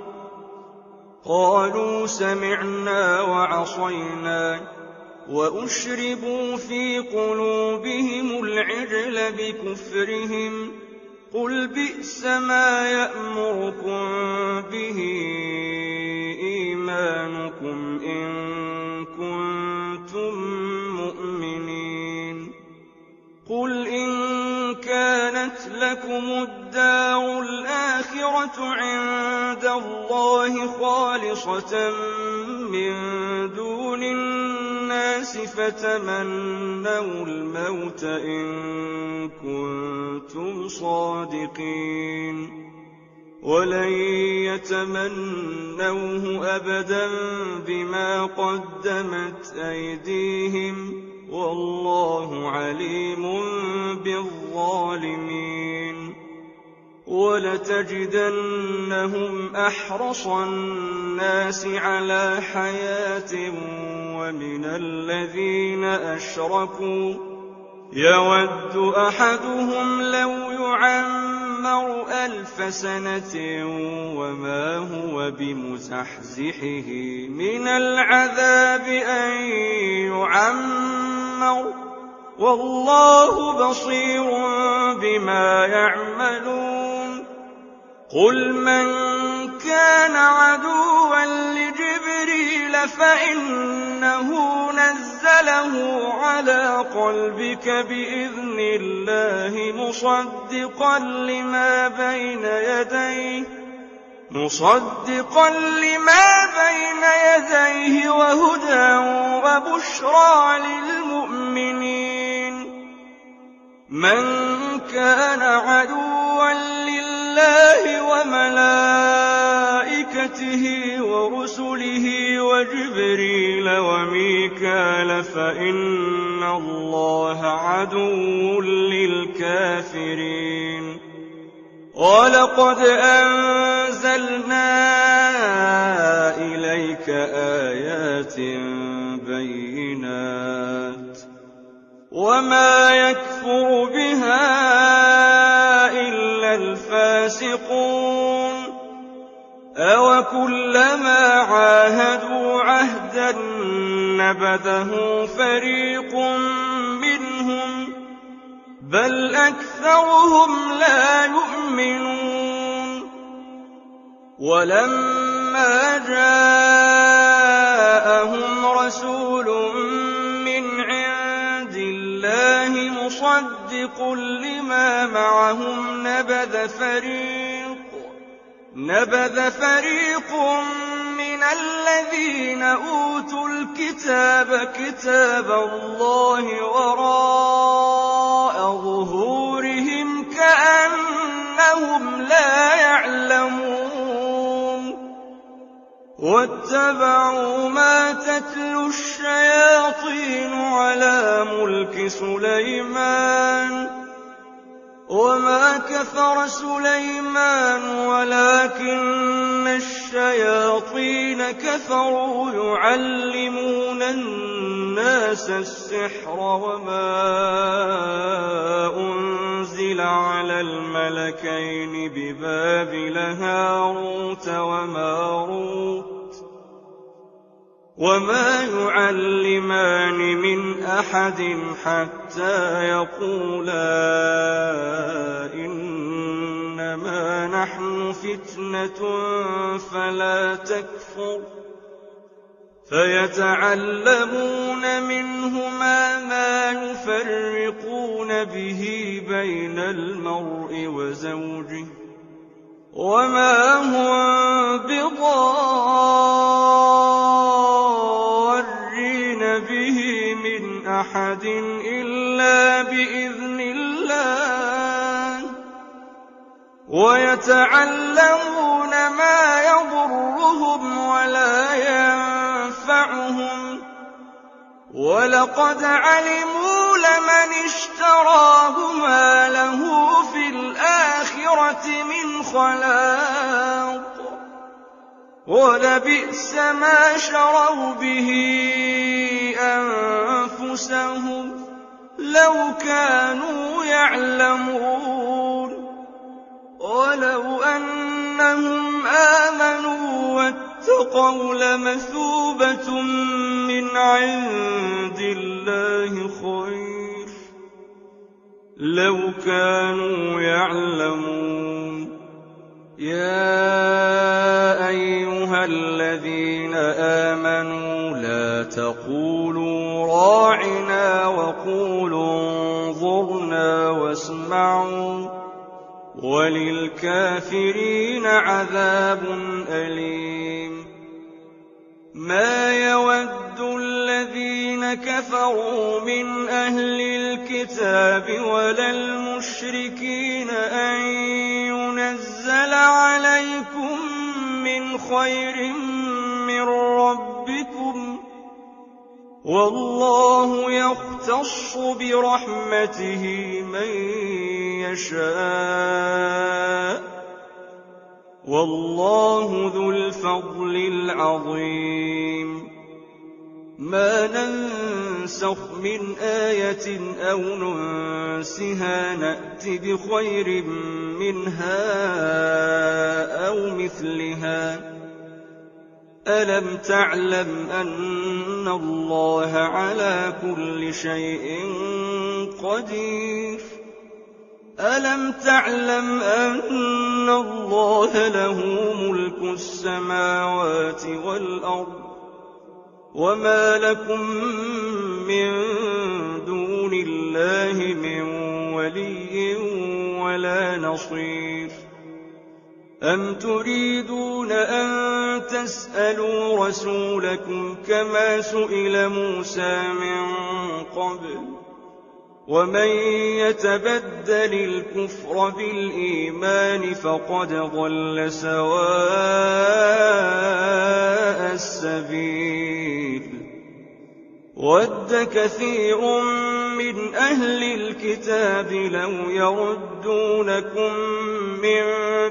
قَالُوا سَمِعْنَا وَعَصَيْنَا وَأُشْرِبُوا فِي قُلُوبِهِمُ الْعِجْلَ بِكُفْرِهِمْ ۚ قُلْ بِئْسَ مَا يَأْمُرُكُم بِهِ إِيمَانُكُمْ إِن كُنتُم مُّؤْمِنِينَ قُلْ إِن كَانَتْ لَكُمُ الدَّارُ الْآخِرَةُ عِندَ اللَّهِ خَالِصَةً مِّن دُونِ النَّاسِ فَتَمَنَّوُا الْمَوْتَ إِن كُنتُمْ صَادِقِينَ وَلَن يَتَمَنَّوْهُ أَبَدًا بِمَا قَدَّمَتْ أَيْدِيهِمْ ۗ وَاللَّهُ عَلِيمٌ بِالظَّالِمِينَ وَلَتَجِدَنَّهُمْ أَحْرَصَ النَّاسِ عَلَىٰ حَيَاةٍ وَمِنَ الَّذِينَ أَشْرَكُوا يَوَدُّ أَحَدُهُمْ لَوْ يُعَمَّرُ 1000 سَنَةٍ وَمَا هُوَ بِمُزَحْزِحِهِ مِنَ الْعَذَابِ أَن يُعَمَّرَ ۗ وَاللَّهُ بَصِيرٌ بِمَا يَعْمَلُونَ قُلْ مَن كَانَ عَدُوًّا لِّجِبْرِيلَ فَإِنَّهُ نَزَّلَهُ عَلَىٰ قَلْبِكَ بِإِذْنِ اللَّهِ مُصَدِّقًا لِّمَا بَيْنَ يَدَيْهِ وَهُدًى وَبُشْرَىٰ لِلْمُؤْمِنِينَ مَن كَانَ عَدُوًّا لِّلَّهِ وَمَلَائِكَتِهِ وَرُسُلِهِ وَجِبْرِيلَ وَمِيكَالَ فَإِنَّ اللَّهَ عَدُوٌّ لِّلْكَافِرِينَ وَلَقَدْ أَنزَلْنَا إِلَيْكَ آيَاتٍ بَيِّنَاتٍ وَمَا يَكْفُرُ بِهَا إِلَّا الْفَاسِقُونَ أَوَكُلَّمَا عَاهَدُوا عَهْدًا نَّبَذَهُ فَرِيقٌ مِّنْهُم بَلْ أَكْثَرُهُمْ لَا يُؤْمِنُونَ وَلَمَّا جَاءَهُمْ رَسُولٌ مِّنْ عِندِ اللَّهِ مُصَدِّقٌ لِّمَا مَعَهُمْ نَبَذَ فَرِيقٌ مِّنَ الَّذِينَ أُوتُوا الْكِتَابَ كِتَابَ اللَّهِ وَرَاءَ ظُهُورِهِمْ كَأَنَّهُمْ لا يَعْلَمُونَ وَاتَّبَعُوا مَا تَتْلُو الشَّيَاطِينُ عَلَىٰ مُلْكِ سُلَيْمَانَ وَمَا كَفَرَ سُلَيْمَانُ وَلَٰكِنَّ الشَّيَاطِينَ كَفَرُوا يُعَلِّمُونَ النَّاسَ السِّحْرَ وَمَا أُنزِلَ عَلَى الْمَلَكَيْنِ بِبَابِلَ هَارُوتَ وَمَارُوتَ وَمَا يُعَلِّمَانِ مِنْ أَحَدٍ حَتَّىٰ يَقُولَا إِنَّمَا نَحْنُ فِتْنَةٌ فَلَا تَكْفُرْ فَيَتَعَلَّمُونَ مِنْهُمَا مَا يُفَرِّقُونَ بِهِ بَيْنَ الْمَرْءِ وَزَوْجِهِ وَمَا هُم بِضَارِّينَ بِهِ مِنْ أَحَدٍ إِلَّا بِإِذْنِ اللَّهِ وَيَتَعَلَّمُونَ مَا يَضُرُّهُمْ وَلَا يَنفَعُهُمْ وَلَقَدْ عَلِمُوا لَمَنِ اشْتَرَاهُ مَا لَهُ فِي الْآخِرَةِ مِنْ خَلَاقٍ وَلَبِئْسَ مَا شَرَوْا بِهِ أَنفُسَهُمْ لَوْ كَانُوا يَعْلَمُونَ وَلَوْ أَنَّهُمْ آمَنُوا وَاتَّقَوْا لَمَثُوبَةٌ مِّنْ عِندِ اللَّهِ خَيْرٌ لَّوْ كَانُوا يَعْلَمُونَ يَا أَيُّهَا الَّذِينَ آمَنُوا لَا تَقُولُوا رَاعِنَا وَقُولُوا انظُرْنَا وَاسْمَعُوا وَلِلْكَافِرِينَ عَذَابٌ أَلِيمٌ مَا يَوَدُّ الَّذِينَ كَفَرُوا مِنْ أَهْلِ الْكِتَابِ وَلَا الْمُشْرِكِينَ أَن يُنَزَّلَ عَلَيْكُم مِّنْ خَيْرٍ مِّن رَّبِّكُمْ وَاللَّهُ يَخْتَصُّ بِرَحْمَتِهِ مَن يَشَاءُ وَاللَّهُ ذُو الْفَضْلِ الْعَظِيمِ مَا نَنسَخْ مِنْ آيَةٍ أَوْ نُنسِهَا نَأْتِ بِخَيْرٍ مِّنْهَا أَوْ مِثْلِهَا ۗ أَلَمْ تَعْلَمْ أَنَّ اللَّهَ عَلَىٰ كُلِّ شَيْءٍ قَدِيرٌ أَلَمْ تَعْلَمْ أَنَّ اللَّهَ لَهُ مُلْكُ السَّمَاوَاتِ وَالْأَرْضِ وَمَا لَكُم مِّن دُونِ اللَّهِ مِن وَلِيٍّ وَلَا نَصِيرٍ أَمْ تُرِيدُونَ أَن تَسْأَلُوا رَسُولَكُمْ كَمَا سُئِلَ مُوسَىٰ مِن قَبْلُ ۗ وَمَن يَتَبَدَّلِ الْكُفْرَ بِالْإِيمَانِ فَقَدْ ضَلَّ سَوَاءَ السَّبِيلِ وَدَّ كَثِيرٌ مِّنْ أَهْلِ الْكِتَابِ لَوْ يَرُدُّونَكُم مِّن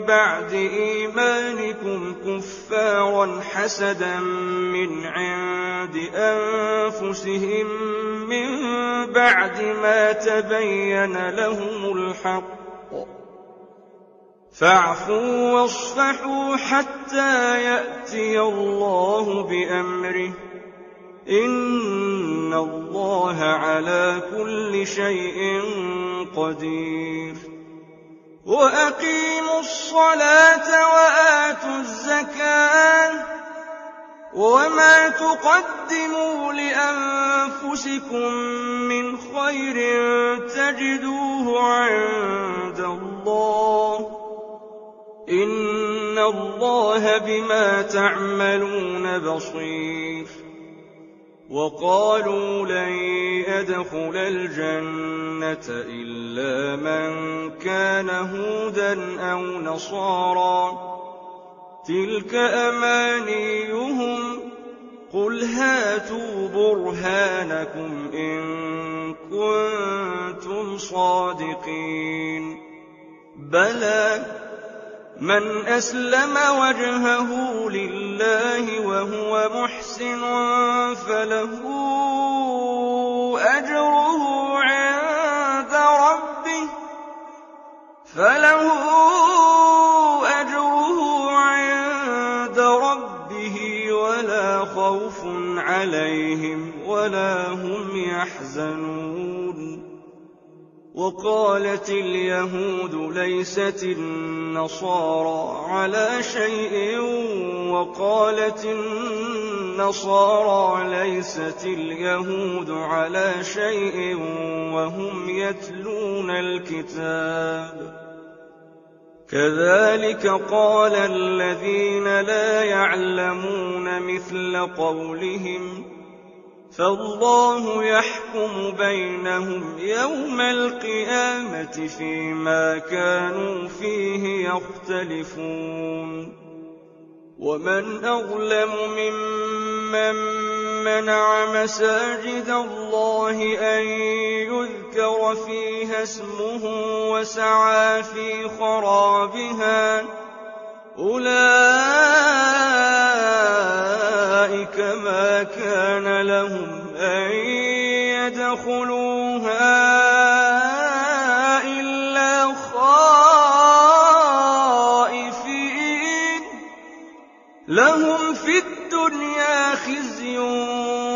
بَعْدِ إِيمَانِكُمْ كُفَّارًا حَسَدًا مِّنْ عِندِ أَنفُسِهِم مِّن بَعْدِ مَا تَبَيَّنَ لَهُمُ الْحَقُّ ۖ فَاعْفُوا وَاصْفَحُوا حَتَّىٰ يَأْتِيَ اللَّهُ بِأَمْرِهِ ۗ إِنَّ اللَّهَ عَلَىٰ كُلِّ شَيْءٍ قَدِيرٌ وَأَقِيمُوا الصَّلَاةَ وَآتُوا الزَّكَاةَ ۚ وَمَا تُقَدِّمُوا لِأَنفُسِكُم مِّنْ خَيْرٍ تَجِدُوهُ عِندَ اللَّهِ ۗ إِنَّ اللَّهَ بِمَا تَعْمَلُونَ بَصِيرٌ وَقَالُوا لَن يَدْخُلَ الْجَنَّةَ إِلَّا مَن كَانَ هُودًا أَوْ نَصَارَىٰ ۗ تِلْكَ أَمَانِيُّهُمْ ۗ قُلْ هَاتُوا بُرْهَانَكُمْ إِن كُنتُمْ صَادِقِينَ بَلَىٰ مَنْ أَسْلَمَ وَجْهَهُ لِلَّهِ وَهُوَ مُحْسِنٌ فَلَهُ أَجْرُهُ عِندَ رَبِّهِ وَلَا خَوْفٌ عَلَيْهِمْ وَلَا هُمْ يَحْزَنُونَ وَقَالَتِ الْيَهُودُ لَيْسَتِ النَّصَارَىٰ عَلَىٰ شَيْءٍ وَقَالَتِ النَّصَارَىٰ لَيْسَتِ الْيَهُودُ عَلَىٰ شَيْءٍ وَهُمْ يَتْلُونَ الْكِتَابَ ۗ كَذَٰلِكَ قَالَ الَّذِينَ لَا يَعْلَمُونَ مِثْلَ قَوْلِهِمْ ۚ فَاللَّهُ يَحْكُمُ بَيْنَهُمْ يَوْمَ الْقِيَامَةِ فِيمَا كَانُوا فِيهِ يَخْتَلِفُونَ وَمَنْ أَظْلَمُ مِمَّن مَّنَعَ مَسَاجِدَ اللَّهِ أَن يُذْكَرَ فِيهَا اسْمُهُ وَسَعَىٰ فِي خَرَابِهَا ۚ أُولَٰئِكَ مَا كَانَ لَهُمْ أَن يَدْخُلُوهَا إِلَّا خَائِفِينَ ۚ لَهُمْ فِي الدُّنْيَا خِزْيٌ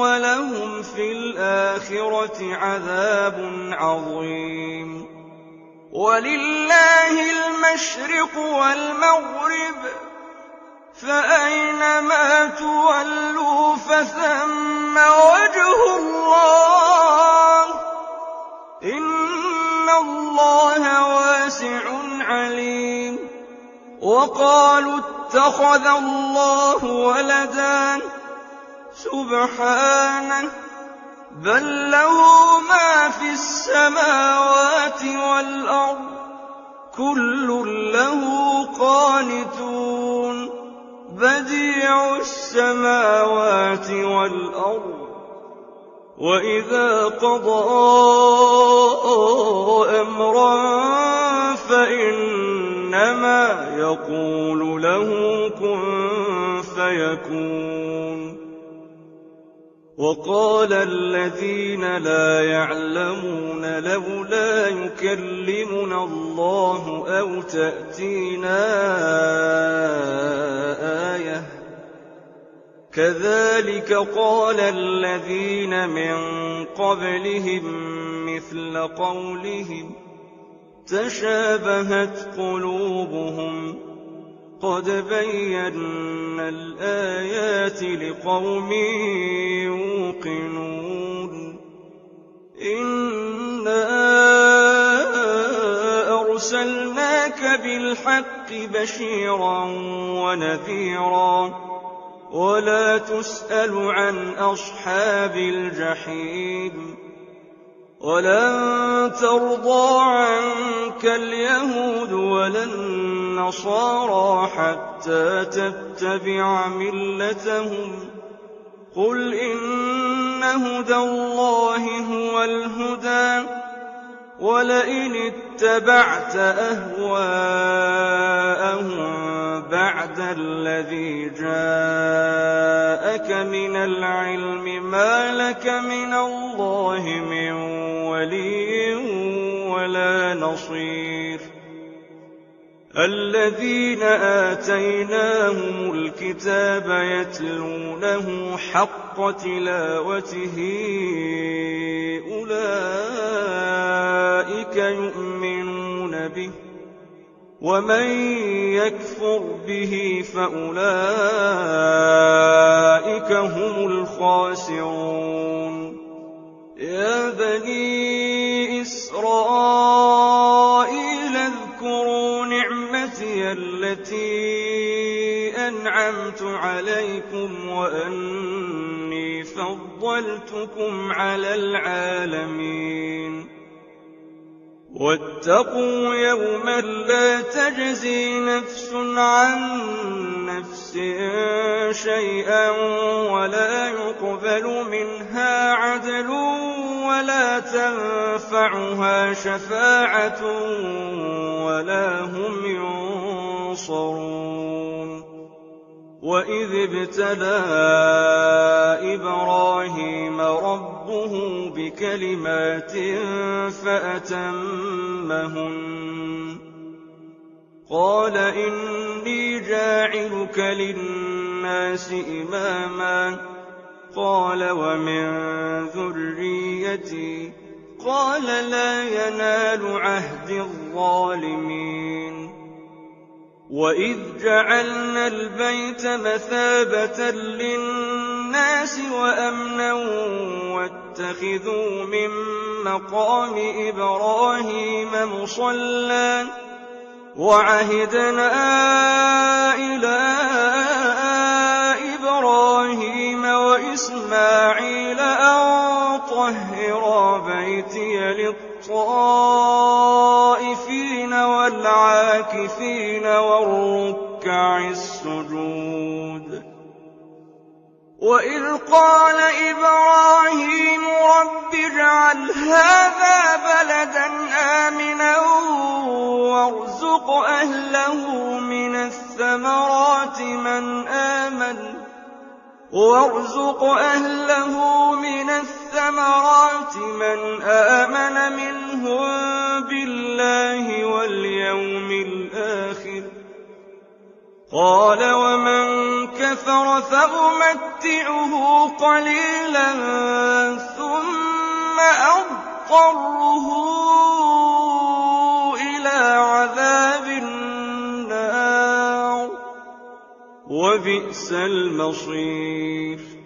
وَلَهُمْ فِي الْآخِرَةِ عَذَابٌ عَظِيمٌ وَلِلَّهِ الْمَشْرِقُ وَالْمَغْرِبُ ۚ فَأَيْنَمَا تُوَلُّوا فَثَمَّ وَجْهُ اللَّهِ ۚ إِنَّ اللَّهَ وَاسِعٌ عَلِيمٌ وَقَالُوا اتَّخَذَ اللَّهُ وَلَدًا ۗ سُبْحَانَهُ ۖ بَل لَّهُ مَا فِي السَّمَاوَاتِ وَالْأَرْضِ ۖ كُلٌّ لَّهُ قَانِتُونَ بَدِيعُ السَّمَاوَاتِ وَالْأَرْضِ ۖ وَإِذَا قَضَىٰ أَمْرًا فَإِنَّمَا يَقُولُ لَهُ كُن فَيَكُونُ وَقَالَ الَّذِينَ لَا يَعْلَمُونَ لَوْلَا يُكَلِّمُنَا اللَّهُ أَوْ تَأْتِينَا آيَةٌ ۗ كَذَٰلِكَ قَالَ الَّذِينَ مِن قَبْلِهِم مِّثْلَ قَوْلِهِمْ ۘ تشابهت قلوبهم قد بينا الآيات لقوم يوقنون إنا أرسلناك بالحق بشيرا ونذيرا ولا تسأل عن أصحاب الجحيم ولن ترضى عنك اليهود ولا النصارى حتى تتبع ملتهم قل إن هدى الله هو الهدى ولئن اتبعت أهواءهم بعد الذي جاءك من العلم ما لك من الله من ولي ولا نصير الذين آتيناهم الكتاب يتلونه حق تلاوته أولئك يؤمنون به ومن يكفر به فأولئك هم الخاسرون يا بني إسرائيل اذكروا نعمتي التي أنعمت عليكم وأني فضلتكم على العالمين واتقوا يوما لا تجزي نفس عن نفس شيئا ولا يقبل منها عدل ولا تنفعها شفاعة ولا هم ينصرون وإذ ابتلى إبراهيم ربه بكلمات فأتمهن قال إني جاعلك للناس إماما قال ومن ذريتي قال لا ينال عهد الظالمين وإذ جعلنا البيت مثابة للناس وأمنا واتخذوا من مقام إبراهيم مصلى وعهدنا إلى إبراهيم وإسماعيل أن طهرا بيتي للطائفين والعاكفين والركع السجود وإذ قال إبراهيم رب اجعل هذا بلدا آمنا وارزق أهله من الثمرات من آمن منهم بالله واليوم الآخر قال ومن كفر فأمتعه قليلا ثم أضطره إلى عذاب النار وبئس المصير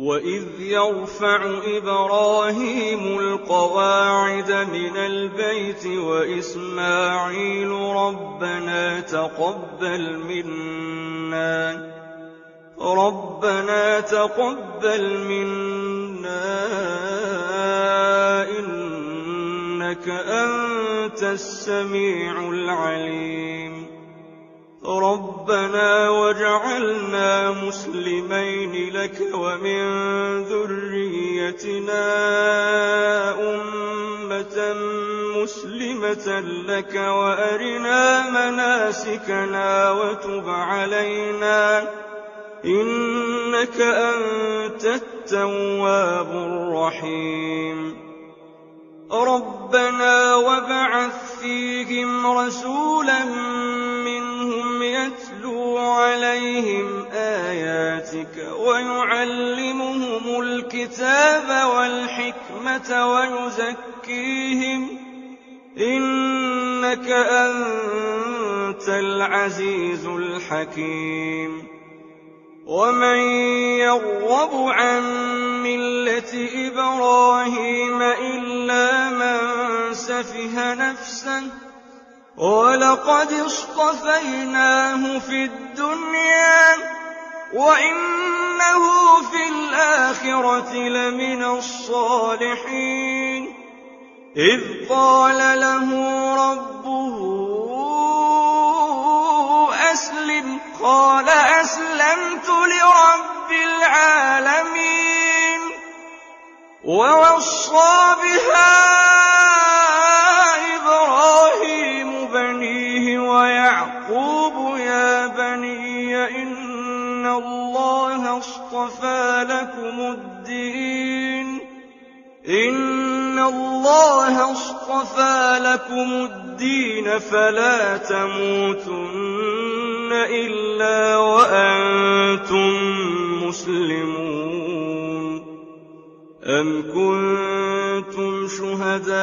وإذ يرفع إبراهيم القواعد من البيت وإسماعيل ربنا تقبل منا إنك أنت السميع العليم ربنا واجعلنا مسلمين لك ومن ذريتنا أمة مسلمة لك وأرنا مناسكنا وتب علينا إنك أنت التواب الرحيم ربنا وابعث فيهم رسولا منهم يتلو عليهم آياتك ويعلمهم الكتاب والحكمة إنك أنت العزيز الحكيم ومن يرغب عن ملة إبراهيم إلا من سفه نفسه ولقد اصطفيناه في الدنيا وإنه في الآخرة لمن الصالحين إذ قال له ربه أسلم قال أسلمت لرب العالمين ووصى بها إبراهيم بنيه ويعقوب يا بني إن الله اصطفى لكم الدين فلا تموتن إلا وأنتم مسلمون أم كنتم شهداء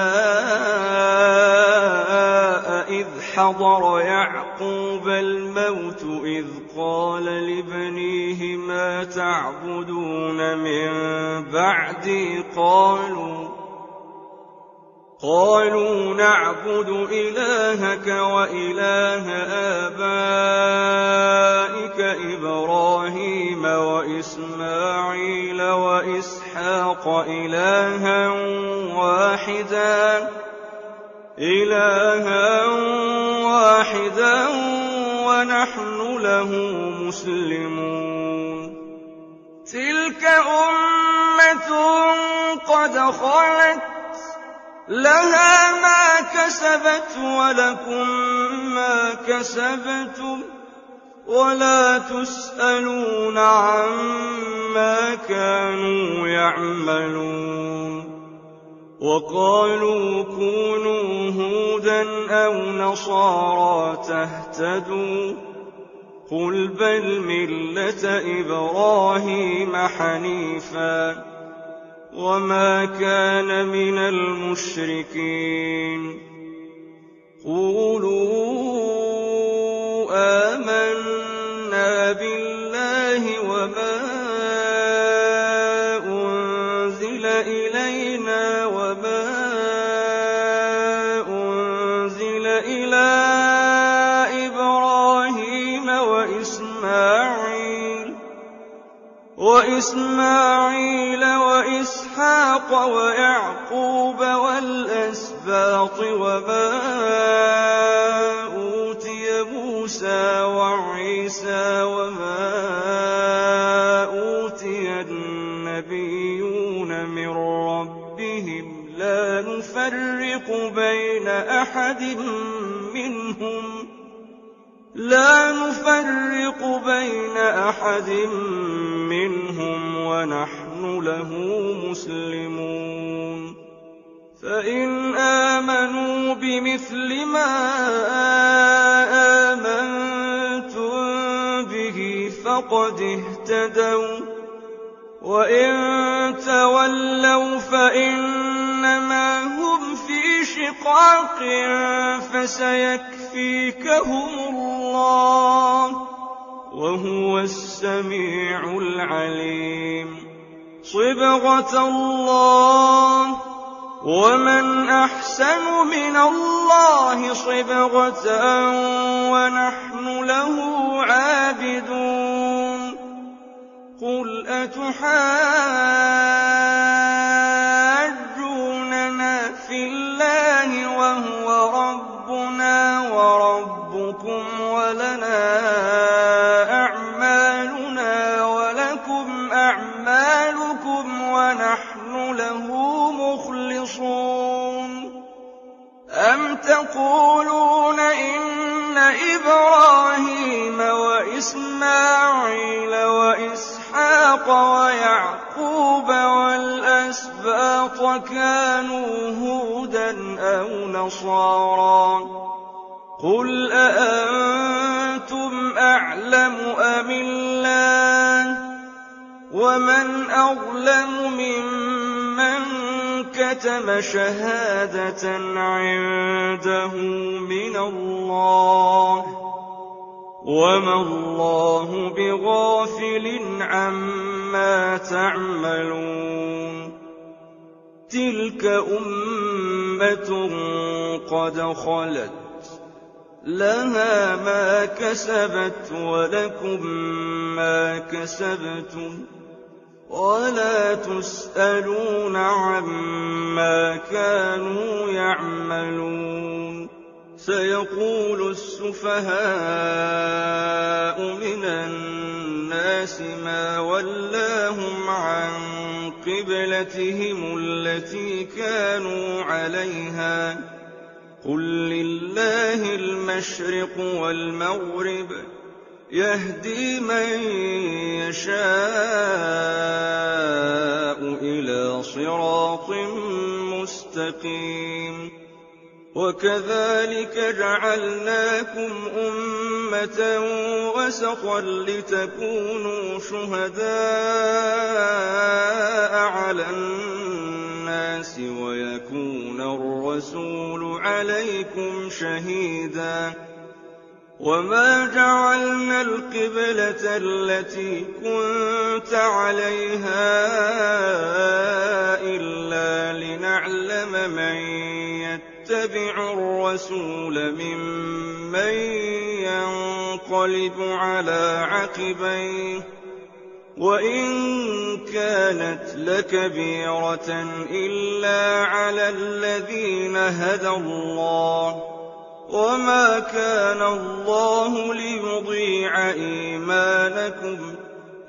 إذ حضر يعقوب الموت إذ قال لبنيه ما تعبدون من بعدي قالوا نعبد إلهك وإله آبائك إبراهيم وإسماعيل وإسحاق إلها واحدا ونحن له مسلمون تلك أمة قد خلت لها ما كسبت ولكم ما كسبتم ولا تسألون عما كانوا يعملون وقالوا كونوا هودا أو نصارى تهتدوا قل بل ملة إبراهيم حنيفا وما كان من المشركين قولوا آمنا بالله وما أنزل إلينا وما أنزل إلى إبراهيم وإسماعيل وإسحاق ويعقوب والأسباط وما أوتي موسى وعيسى وما أوتي النبيون من ربهم لا نفرق بين أحد منهم ونحن له مسلمون فإن آمنوا بمثل ما آمنتم به فقد اهتدوا وإن تولوا فإنما هم في شقاق فسيكفيكهم الله وهو السميع العليم صبغة الله ومن أحسن من الله صبغة ونحن له عابدون قل أتحاجوننا في الله وهو ربنا وربكم ولنا أعمالنا ولكم أعمالكم ونحن له مخلصون أم تقولون إن إبراهيم وإسماعيل وإسحاق ويعقوب والأسباط كانوا هودا أو نصارى قل أأنتم أعلم أم الله ومن أظلم ممن كتم شهادة عنده من الله وما الله بغافل عما تعملون تلك أمة قد خلت لها ما كسبت ولكم ما كسبتم ولا تسألون عما كانوا يعملون سيقول السفهاء من الناس ما ولاهم عن قبلتهم التي كانوا عليها قل لله المشرق والمغرب يهدي من يشاء إلى صراط مستقيم وكذلك جعلناكم أمة وسطا لتكونوا شهداء على الناس ويكون الرسول عليكم شهيدا وما جعلنا القبلة التي كنت عليها إلا لنعلم من يتبع الرسول ممن ينقلب على عقبيه وإن كانت لكبيرة إلا على الذين هدى الله وما كان الله ليضيع إيمانكم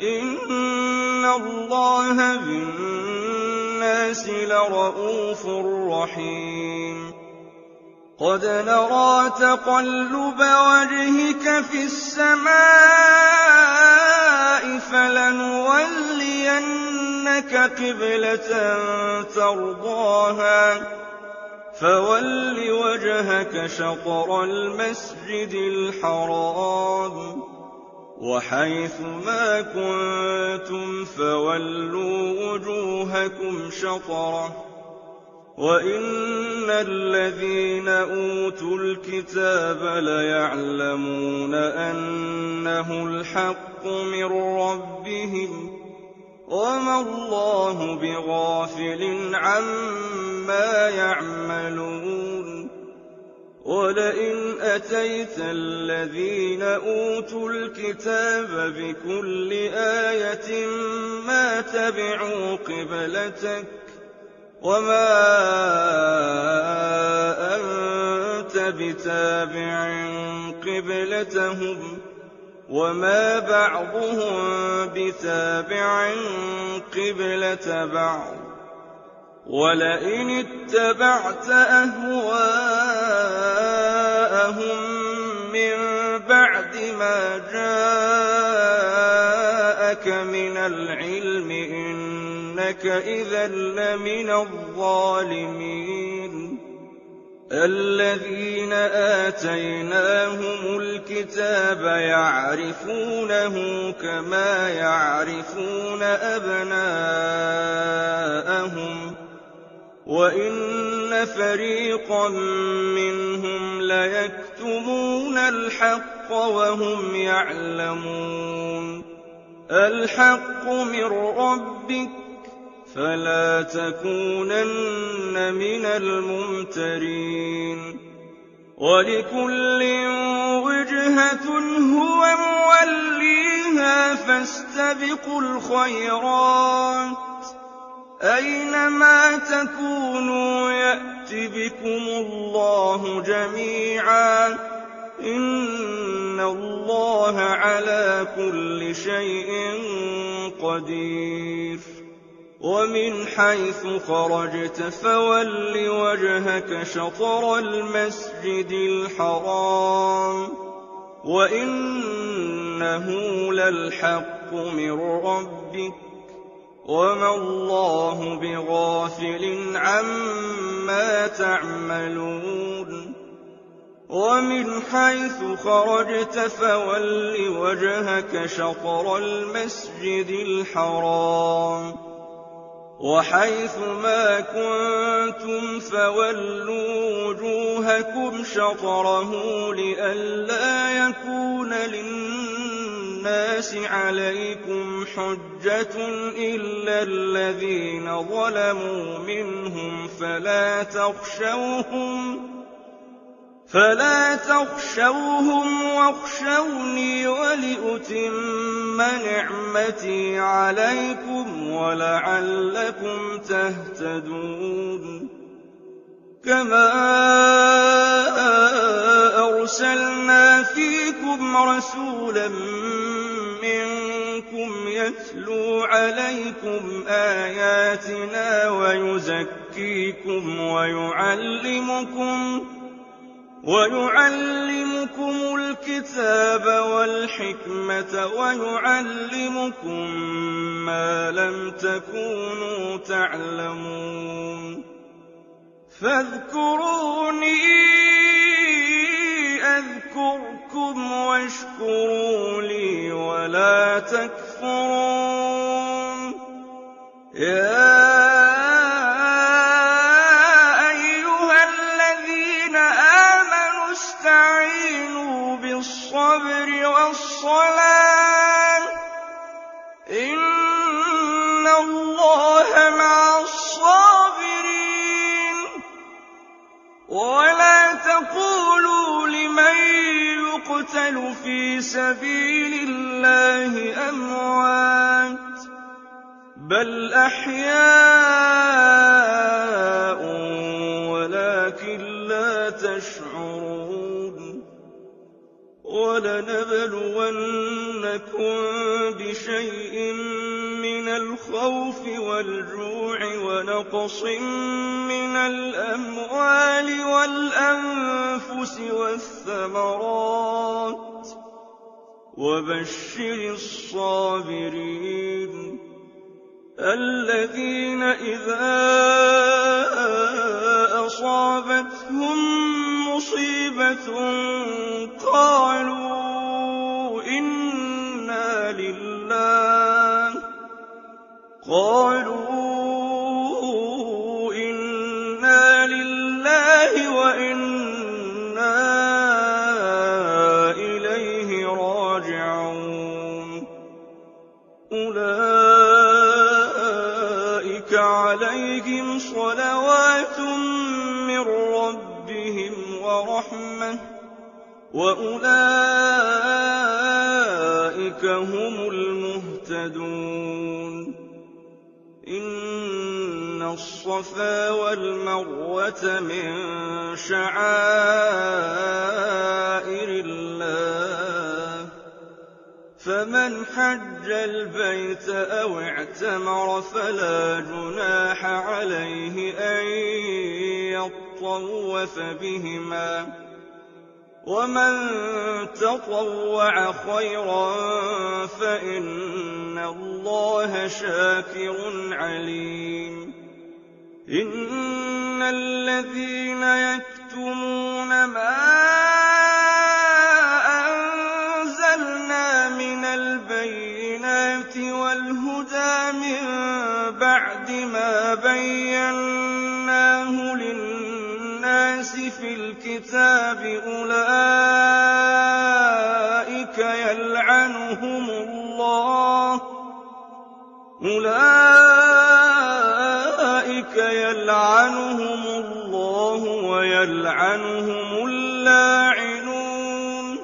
إن الله بالناس لرءوف رحيم قد نرى تقلب وجهك في السماء فلنولينك قبلة ترضاها فول وجهك شطر المسجد الحرام وحيث ما كنتم فولوا وجوهكم شطره وإن الذين أوتوا الكتاب ليعلمون أنه الحق من ربهم وما الله بغافل عما يعملون ولئن أتيت الذين أوتوا الكتاب بكل آية ما تبعوا قبلتك وما أنت بتابع قبلتهم وما بعضهم بتابع قبلة بعض ولئن اتبعت أهواءهم من بعد ما جاءك من العلم إنك إذا لمن الظالمين الذين آتيناهم الكتاب يعرفونه كما يعرفون أبناءهم وإن فريقا منهم ليكتمون الحق وهم يعلمون الحق من ربك فلا تكونن من الممترين ولكل وجهة هو موليها فاستبقوا الخيرات أينما تكونوا يأت بكم الله جميعا إن الله على كل شيء قدير ومن حيث خرجت فول وجهك شطر المسجد الحرام وإنه للحق من ربك وما الله بغافل عما تعملون ومن حيث خرجت فول وجهك شطر المسجد الحرام وحيث ما كنتم فولوا وجوهكم شطره لئلا يكون للناس عليكم حجة إلا الذين ظلموا منهم فلا تخشوهم واخشوني ولأتم نعمتي عليكم ولعلكم تهتدون كما أرسلنا فيكم رسولا منكم يتلو عليكم آياتنا ويزكيكم ويعلمكم الكتاب والحكمة ويعلمكم ما لم تكونوا تعلمون فاذكروني أذكركم واشكروا لي ولا تكفرون استعينوا بالصبر والصلاة إن الله مع الصابرين ولا تقولوا لمن يقتل في سبيل الله أموات بل أحياء ولكن لا تشعرون ولنبلونكم بشيء من الخوف والجوع ونقص من الأموال والأنفس والثمرات وبشر الصابرين الذين إذا أصابتهم مصيبة قالوا إنا لله وإنا إليه راجعون أولئك عليهم صلوات من ربهم ورحمة وأولئك هم المهتدون إن الصفا والمروة من شعائر الله فمن حج البيت أو اعتمر فلا جناح عليه أن يطوف بهما ومن تطوع خيرا فإن الله شاكر عليم إن الذين يكتمون ما أنزلنا من البينات والهدى من بعد ما بيناه للناس في الكتاب أولئك يلعنهم الله ويلعنهم اللاعنون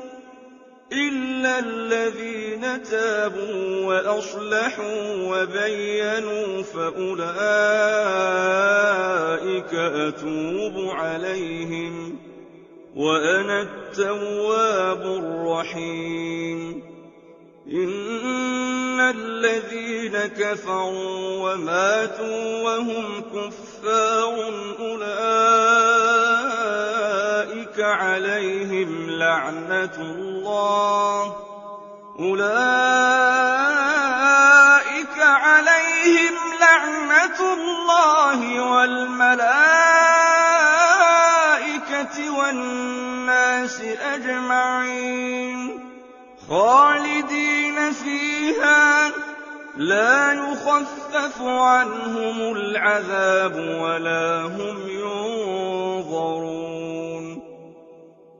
إلا الذين تابوا وأصلحوا وبينوا فأولئك أتوب عليهم وأنا التواب الرحيم إن الذين كفروا وماتوا وهم كفار أولئك عليهم لعنة الله والملائكة والناس أجمعين خالدين فيها لا يخفف عنهم العذاب ولا هم ينظرون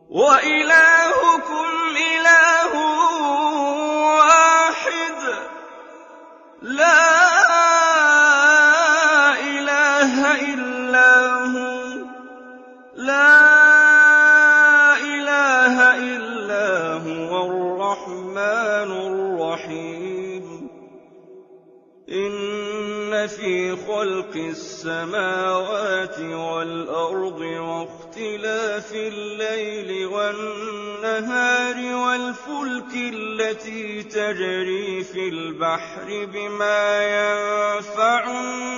وإلهكم إله واحد لا إله إلا هو الرحمن الرحيم إن في خلق السماوات والأرض واختلاف الليل والنهار والفلك التي تجري في البحر بما ينفع الناس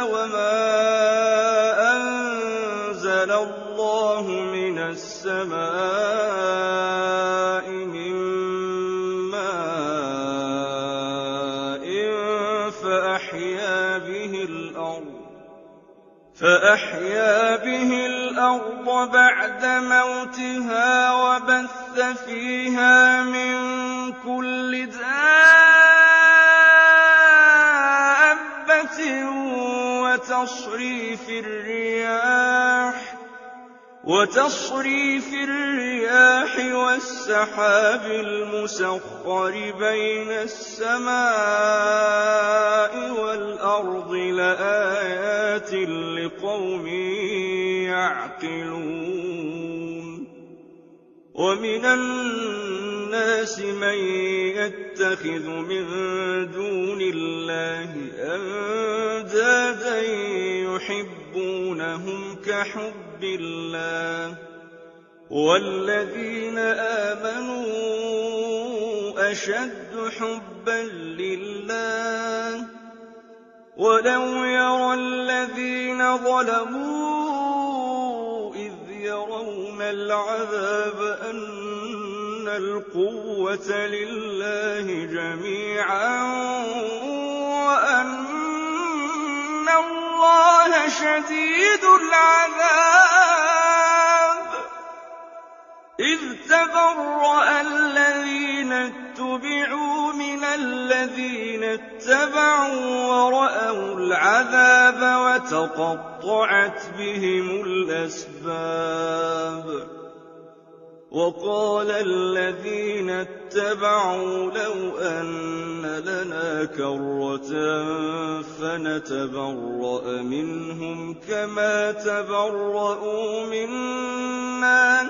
وما أنزل الله من السماء من ماء فأحيا به الأرض بعد موتها وبث فيها من كل دابة وتصريف الرياح والسحاب المسخر بين السماء والأرض لآيات لقوم يعقلون ومن الناس من يتخذ من دون الله أندادا يحبونهم كحب الله والذين آمنوا أشد حبا لله ولو يرى الذين ظلموا إذ يرون العذاب أن القوة لله جميعا وأن الله شديد العذاب إذ تبرأ الذين اتبعوا من الذين اتبعوا ورأوا العذاب وتقطعت بهم الأسباب وقال الذين اتبعوا لو أن لنا كرة فنتبرأ منهم كما تبرأوا منا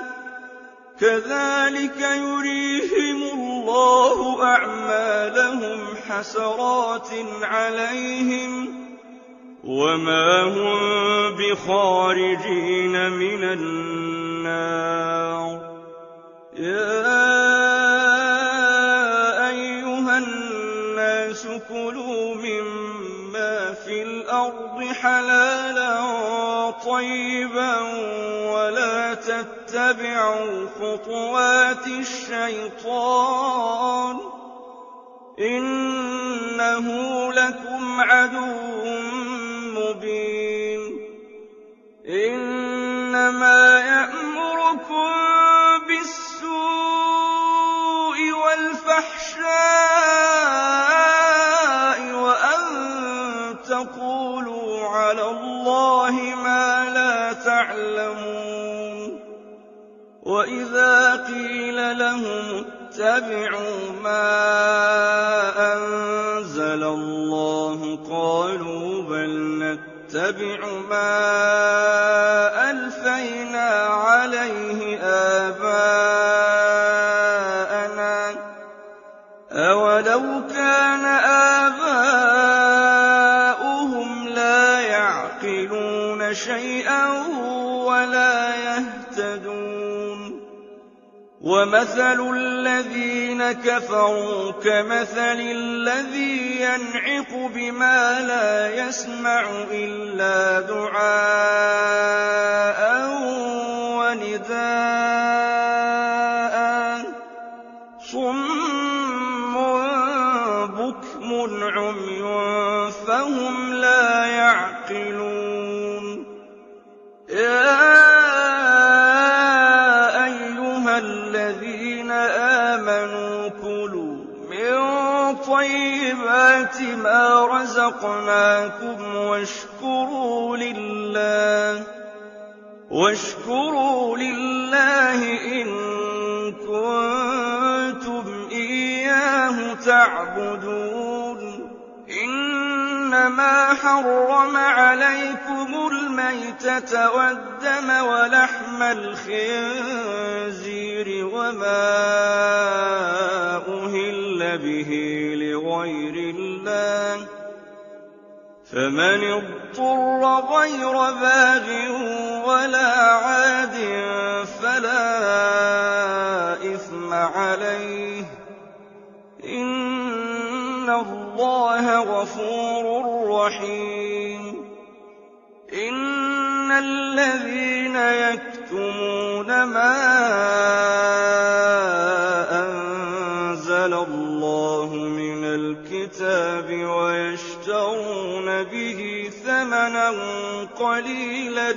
كذلك يريهم الله أعمالهم حسرات عليهم وما هم بخارجين من النار يا أيها الناس كلوا مما في الأرض حلالا طيبا ولا تتبعوا خطوات الشيطان إنه لكم عدو مبين إنما يأمركم بالسوء والفحشاء وأن تقولوا على الله ما لا تعلمون وإذا قيل لهم اتبعوا ما أنزل الله قالوا بل نتبع ما ألفينا عليه آباءنا أولو كان آباؤهم لا يعقلون شيئا ولا يهتدون ومثل الذين كفروا كمثل الذي ينعق بما لا يسمع إلا دعاء ونداء صم بكم عمي فهم لا يعقلون يا أيها مِمَّا رَزَقْنَاكُمْ وَاشْكُرُوا لِلَّهِ إِن كُنتُمْ إِيَّاهُ تَعْبُدُونَ إِنَّمَا حَرَّمَ عَلَيْكُمُ الْمَيْتَةَ وَالدَّمَ وَلَحْمَ الْخِنزِيرِ وَمَا أُهِلَّ بِهِ لِغَيْرِ اللَّهِ ۖ فَمَنِ اضْطُرَّ غَيْرَ بَاغٍ وَلَا عَادٍ فَلَا إِثْمَ عَلَيْهِ ۚ إِنَّ اللَّهَ غَفُورٌ رَّحِيمٌ إِنَّ الَّذِينَ يَكْتُمُونَ مَا أَنزَلَ اللَّهُ مِنَ الْكِتَابِ وَيَشْتَرُونَ بِهِ ثَمَنًا قَلِيلًا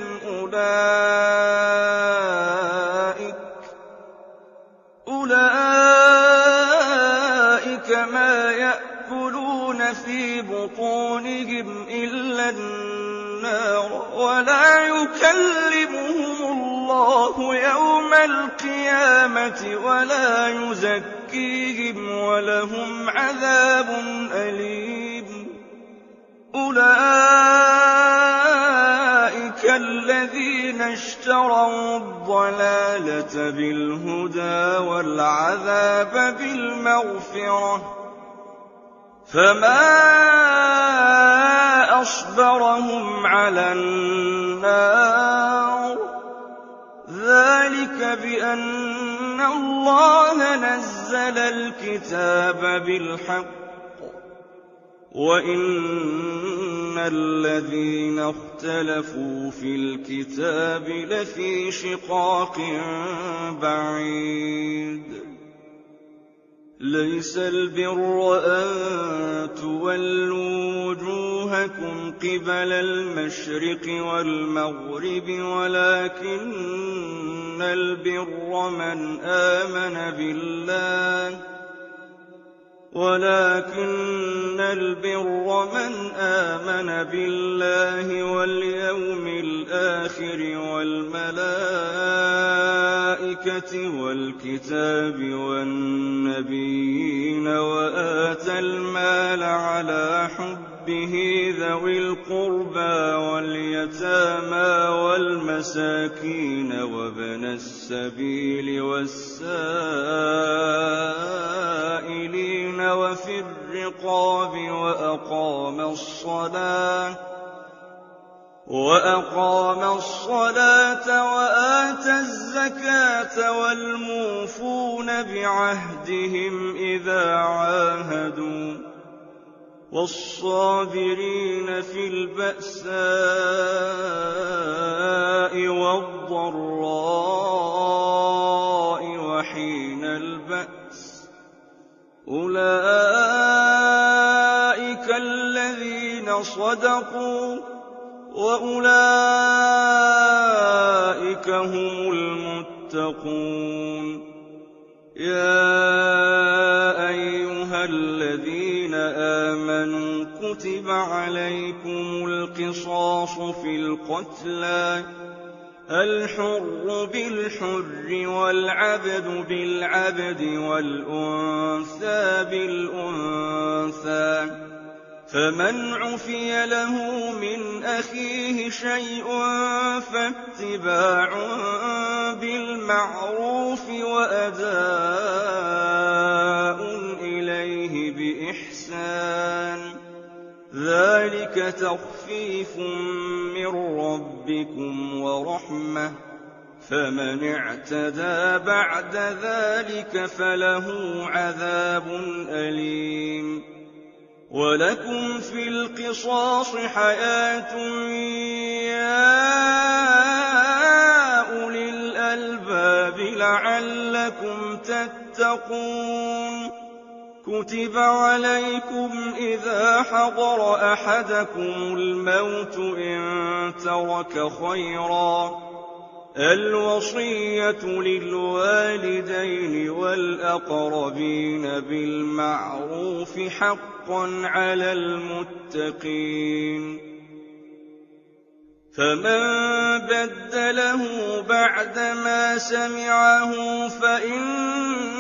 أُولَٰئِكَ مَا يَأْكُلُونَ فِي بُطُونِهِمْ إِلَّا النَّارَ وَلَا يُكَلِّمُهُمُ اللَّهُ يَوْمَ الْقِيَامَةِ وَلَا يُزَكِّيهِمْ وَلَهُمْ عَذَابٌ أَلِيمٌ أُولَٰئِكَ الَّذِينَ اشْتَرَوُا الضَّلَالَةَ بِالْهُدَىٰ وَالْعَذَابَ بِالْمَغْفِرَةِ ۚ فَمَا أَصْبَرَهُمْ عَلَى النَّارِ ۚ ذَٰلِكَ بِأَنَّ اللَّهَ نَزَّلَ الْكِتَابَ بِالْحَقِّ وَإِنَّ الَّذِينَ اخْتَلَفُوا فِي الْكِتَابِ لَفِي شِقَاقٍ بَعِيدٍ لَيْسَ الْبِرَّ أَن تُوَلُّوا وُجُوهَكُمْ قِبَلَ الْمَشْرِقِ وَالْمَغْرِبِ وَلَٰكِنَّ الْبِرَّ مَنْ آمَنَ بِاللَّهِ وَالْيَوْمِ الْآخِرِ وَالْمَلَائِكَةِ وَالْكِتَابِ وَالنَّبِيِّينَ وَآتَى المال على حبه ذوي القربى واليتامى والمساكين وابن السبيل والسائلين وفي الرقاب وأقام الصلاة وآتى الزكاة والموفون بعهدهم إذا عاهدوا والصابرين في البأساء والضراء وحين البأس أولئك الذين صدقوا وأولئك هم المتقون يا أيها الذين آمنوا كتب عليكم القصاص في القتلى الحر بالحر والعبد بالعبد والأنثى بالأنثى فمن عفي له من أخيه شيء فاتباع بالمعروف وأداء إليه بإحسان ذلك تخفيف من ربكم ورحمة فمن اعتدى بعد ذلك فله عذاب أليم ولكم في القصاص حياة يا أولي الألباب لعلكم تتقون كتب عليكم إذا حضر أحدكم الموت إن ترك خيرا الوصية للوالدين والأقربين بالمعروف حقا على المتقين فمن بدله بعدما سمعه فإنما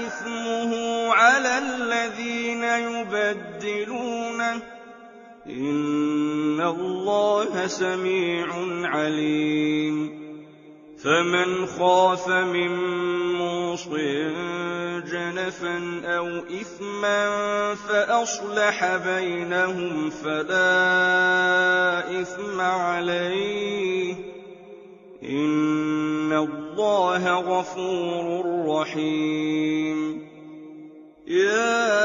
إثمه على الذين يبدلونه إن الله سميع عليم فمن خاف من موص جنفا أو إثما فأصلح بينهم فلا إثم عليه إن الله غفور رحيم يا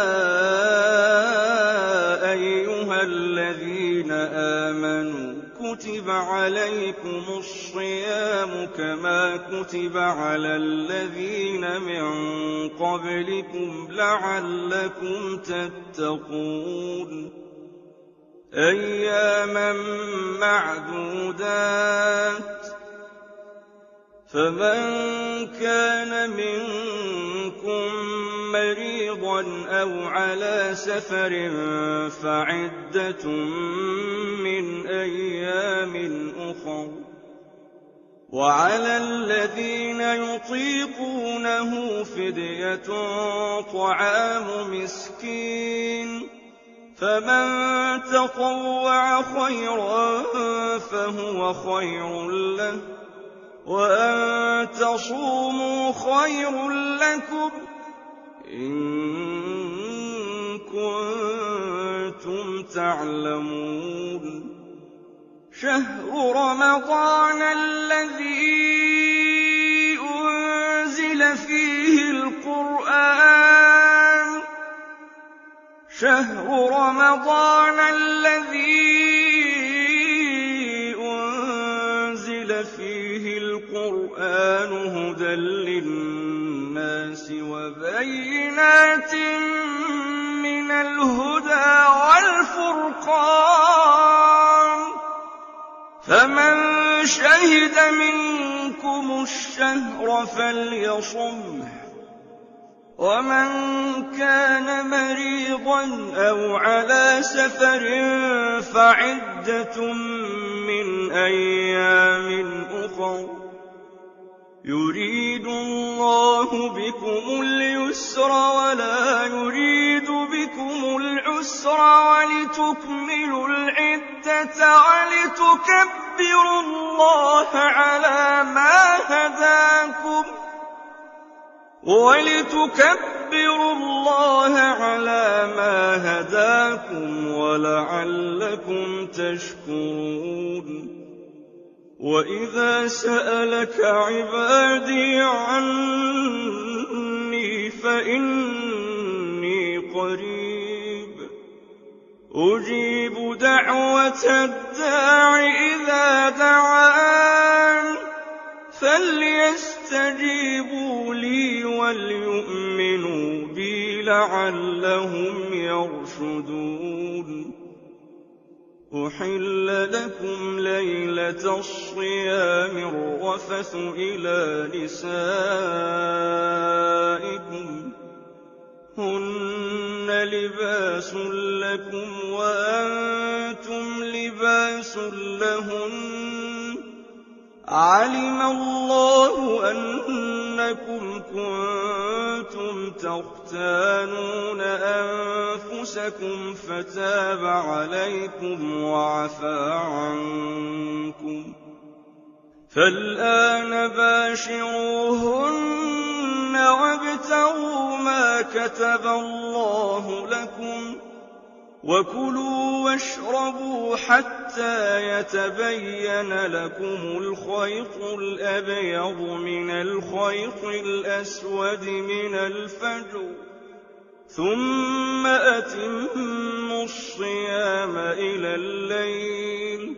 أيها الذين آمنوا كتب عليكم الصيام كما كتب على الذين من قبلكم لعلكم تتقون أياما معدودات فمن كان منكم مريضا أو على سفر فعدة من أيام أخر وعلى الذين يطيقونه فدية طعام مسكين فمن تطوع خيرا فهو خير له وأن تصوموا خير لكم إن كنتم تعلمون شهر رمضان الذي أنزل فيه القرآن هدى للناس وبينات من الهدى والفرقان فمن شهد منكم الشهر فليصمه ومن كان مريضا أو على سفر فعدة من أيام أخر يريد الله بكم اليسر ولا يريد بكم العسر ولتكملوا العدة ولتكبروا الله على ما هداكم ولعلكم تشكرون وإذا سألك عبادي عني فإني قريب أجيب دعوة الداع إذا دعان فليستجيبوا لي وليؤمنوا بي لعلهم يرشدون أحل لكم ليلة الصيام الرفث إلى نسائكم هن لباس لكم وأنتم لباس لهن علم الله أنكم كنتم تختانون أنفسكم فتاب عليكم وعفى عنكم فالآن باشروهن وابتغوا ما كتب الله لكم وكلوا واشربوا حتى يتبين لكم الخيط الأبيض من الخيط الأسود من الفجر ثم أتموا الصيام إلى الليل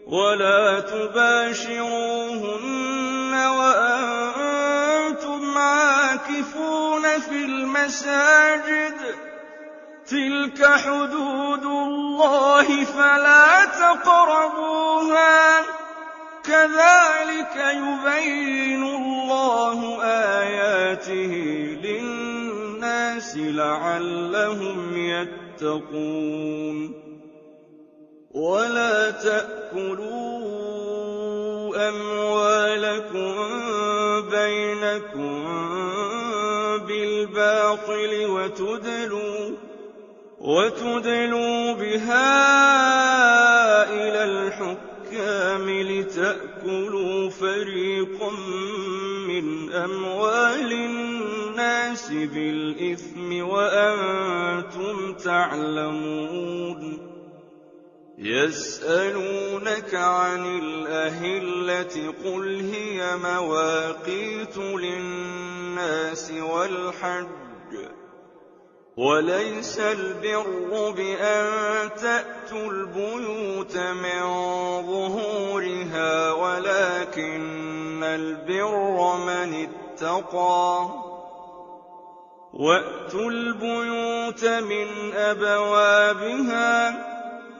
ولا تباشروهن وأنتم عاكفون في المساجد تِلْكَ حُدُودُ اللَّهِ فَلَا تَقْرَبُوهَا ۚ كَذَٰلِكَ يُبَيِّنُ اللَّهُ آيَاتِهِ لِلنَّاسِ لَعَلَّهُمْ يَتَّقُونَ وَلَا تَأْكُلُوا أَمْوَالَكُم بَيْنَكُم بِالْبَاطِلِ وَتُدْلُوا بِهَا إِلَى الْحُكَّامِ لِتَأْكُلُوا فَرِيقًا مِّنْ أَمْوَالِ النَّاسِ بِالْإِثْمِ وَأَنتُمْ تَعْلَمُونَ يَسْأَلُونَكَ عَنِ الْأَهِلَّةِ قُلْ هِيَ مَوَاقِيتُ لِلنَّاسِ وَالْحَجِّ ۗ وَلَيْسَ الْبِرُّ بِأَن تَأْتُوا الْبُيُوتَ مِن ظُهُورِهَا وَلَٰكِنَّ الْبِرَّ مَنِ اتَّقَىٰ ۗ وَأْتُوا الْبُيُوتَ مِنْ أَبْوَابِهَا ۚ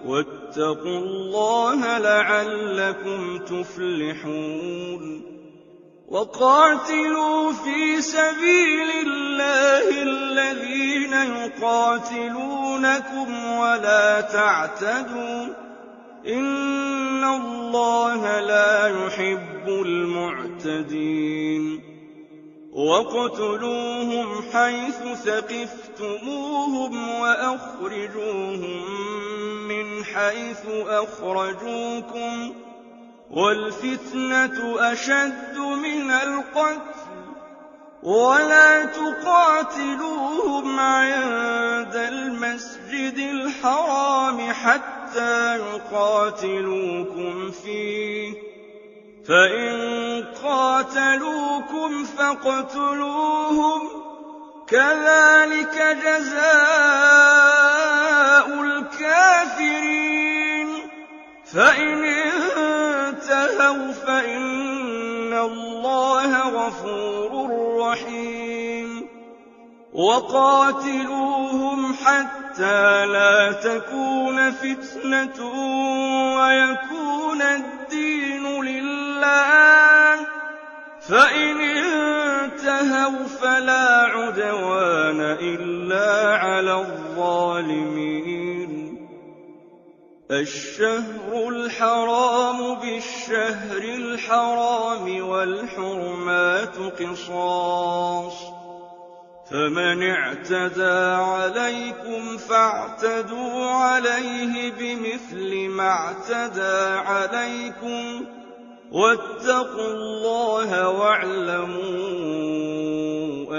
وَاتَّقُوا اللَّهَ لَعَلَّكُمْ تُفْلِحُونَ وَقَاتِلُوا فِي سَبِيلِ اللَّهِ الَّذِينَ يُقَاتِلُونَكُمْ وَلَا تَعْتَدُوا ۚ إِنَّ اللَّهَ لَا يُحِبُّ الْمُعْتَدِينَ وَاقْتُلُوهُمْ حَيْثُ ثَقِفْتُمُوهُمْ وَأَخْرِجُوهُم مِّنْ حَيْثُ أَخْرَجُوكُمْ ۚ وَالْفِتْنَةُ أَشَدُّ مِنَ الْقَتْلِ ۚ وَلَا تُقَاتِلُوهُمْ عِندَ الْمَسْجِدِ الْحَرَامِ حَتَّىٰ يُقَاتِلُوكُمْ فِيهِ ۖ فَإِن قَاتَلُوكُمْ فَاقْتُلُوهُمْ ۗ كَذَٰلِكَ جَزَاءُ الْكَافِرِينَ فَإِنِ انتَهَوْا فَإِنَّ اللَّهَ غَفُورٌ رَّحِيمٌ وَقَاتِلُوهُمْ حَتَّىٰ لَا تَكُونَ فِتْنَةٌ وَيَكُونَ الدِّينُ لِلَّهِ ۖ فَإِنِ انتَهَوْا فَلَا عُدْوَانَ إِلَّا عَلَى الظَّالِمِينَ الشَّهْرُ الْحَرَامُ بِالشَّهْرِ الْحَرَامِ وَالْحُرُمَاتُ قِصَاصٌ ۚ فَمَنِ اعْتَدَىٰ عَلَيْكُمْ فَاعْتَدُوا عَلَيْهِ بِمِثْلِ مَا اعْتَدَىٰ عَلَيْكُمْ ۚ وَاتَّقُوا اللَّهَ وَاعْلَمُوا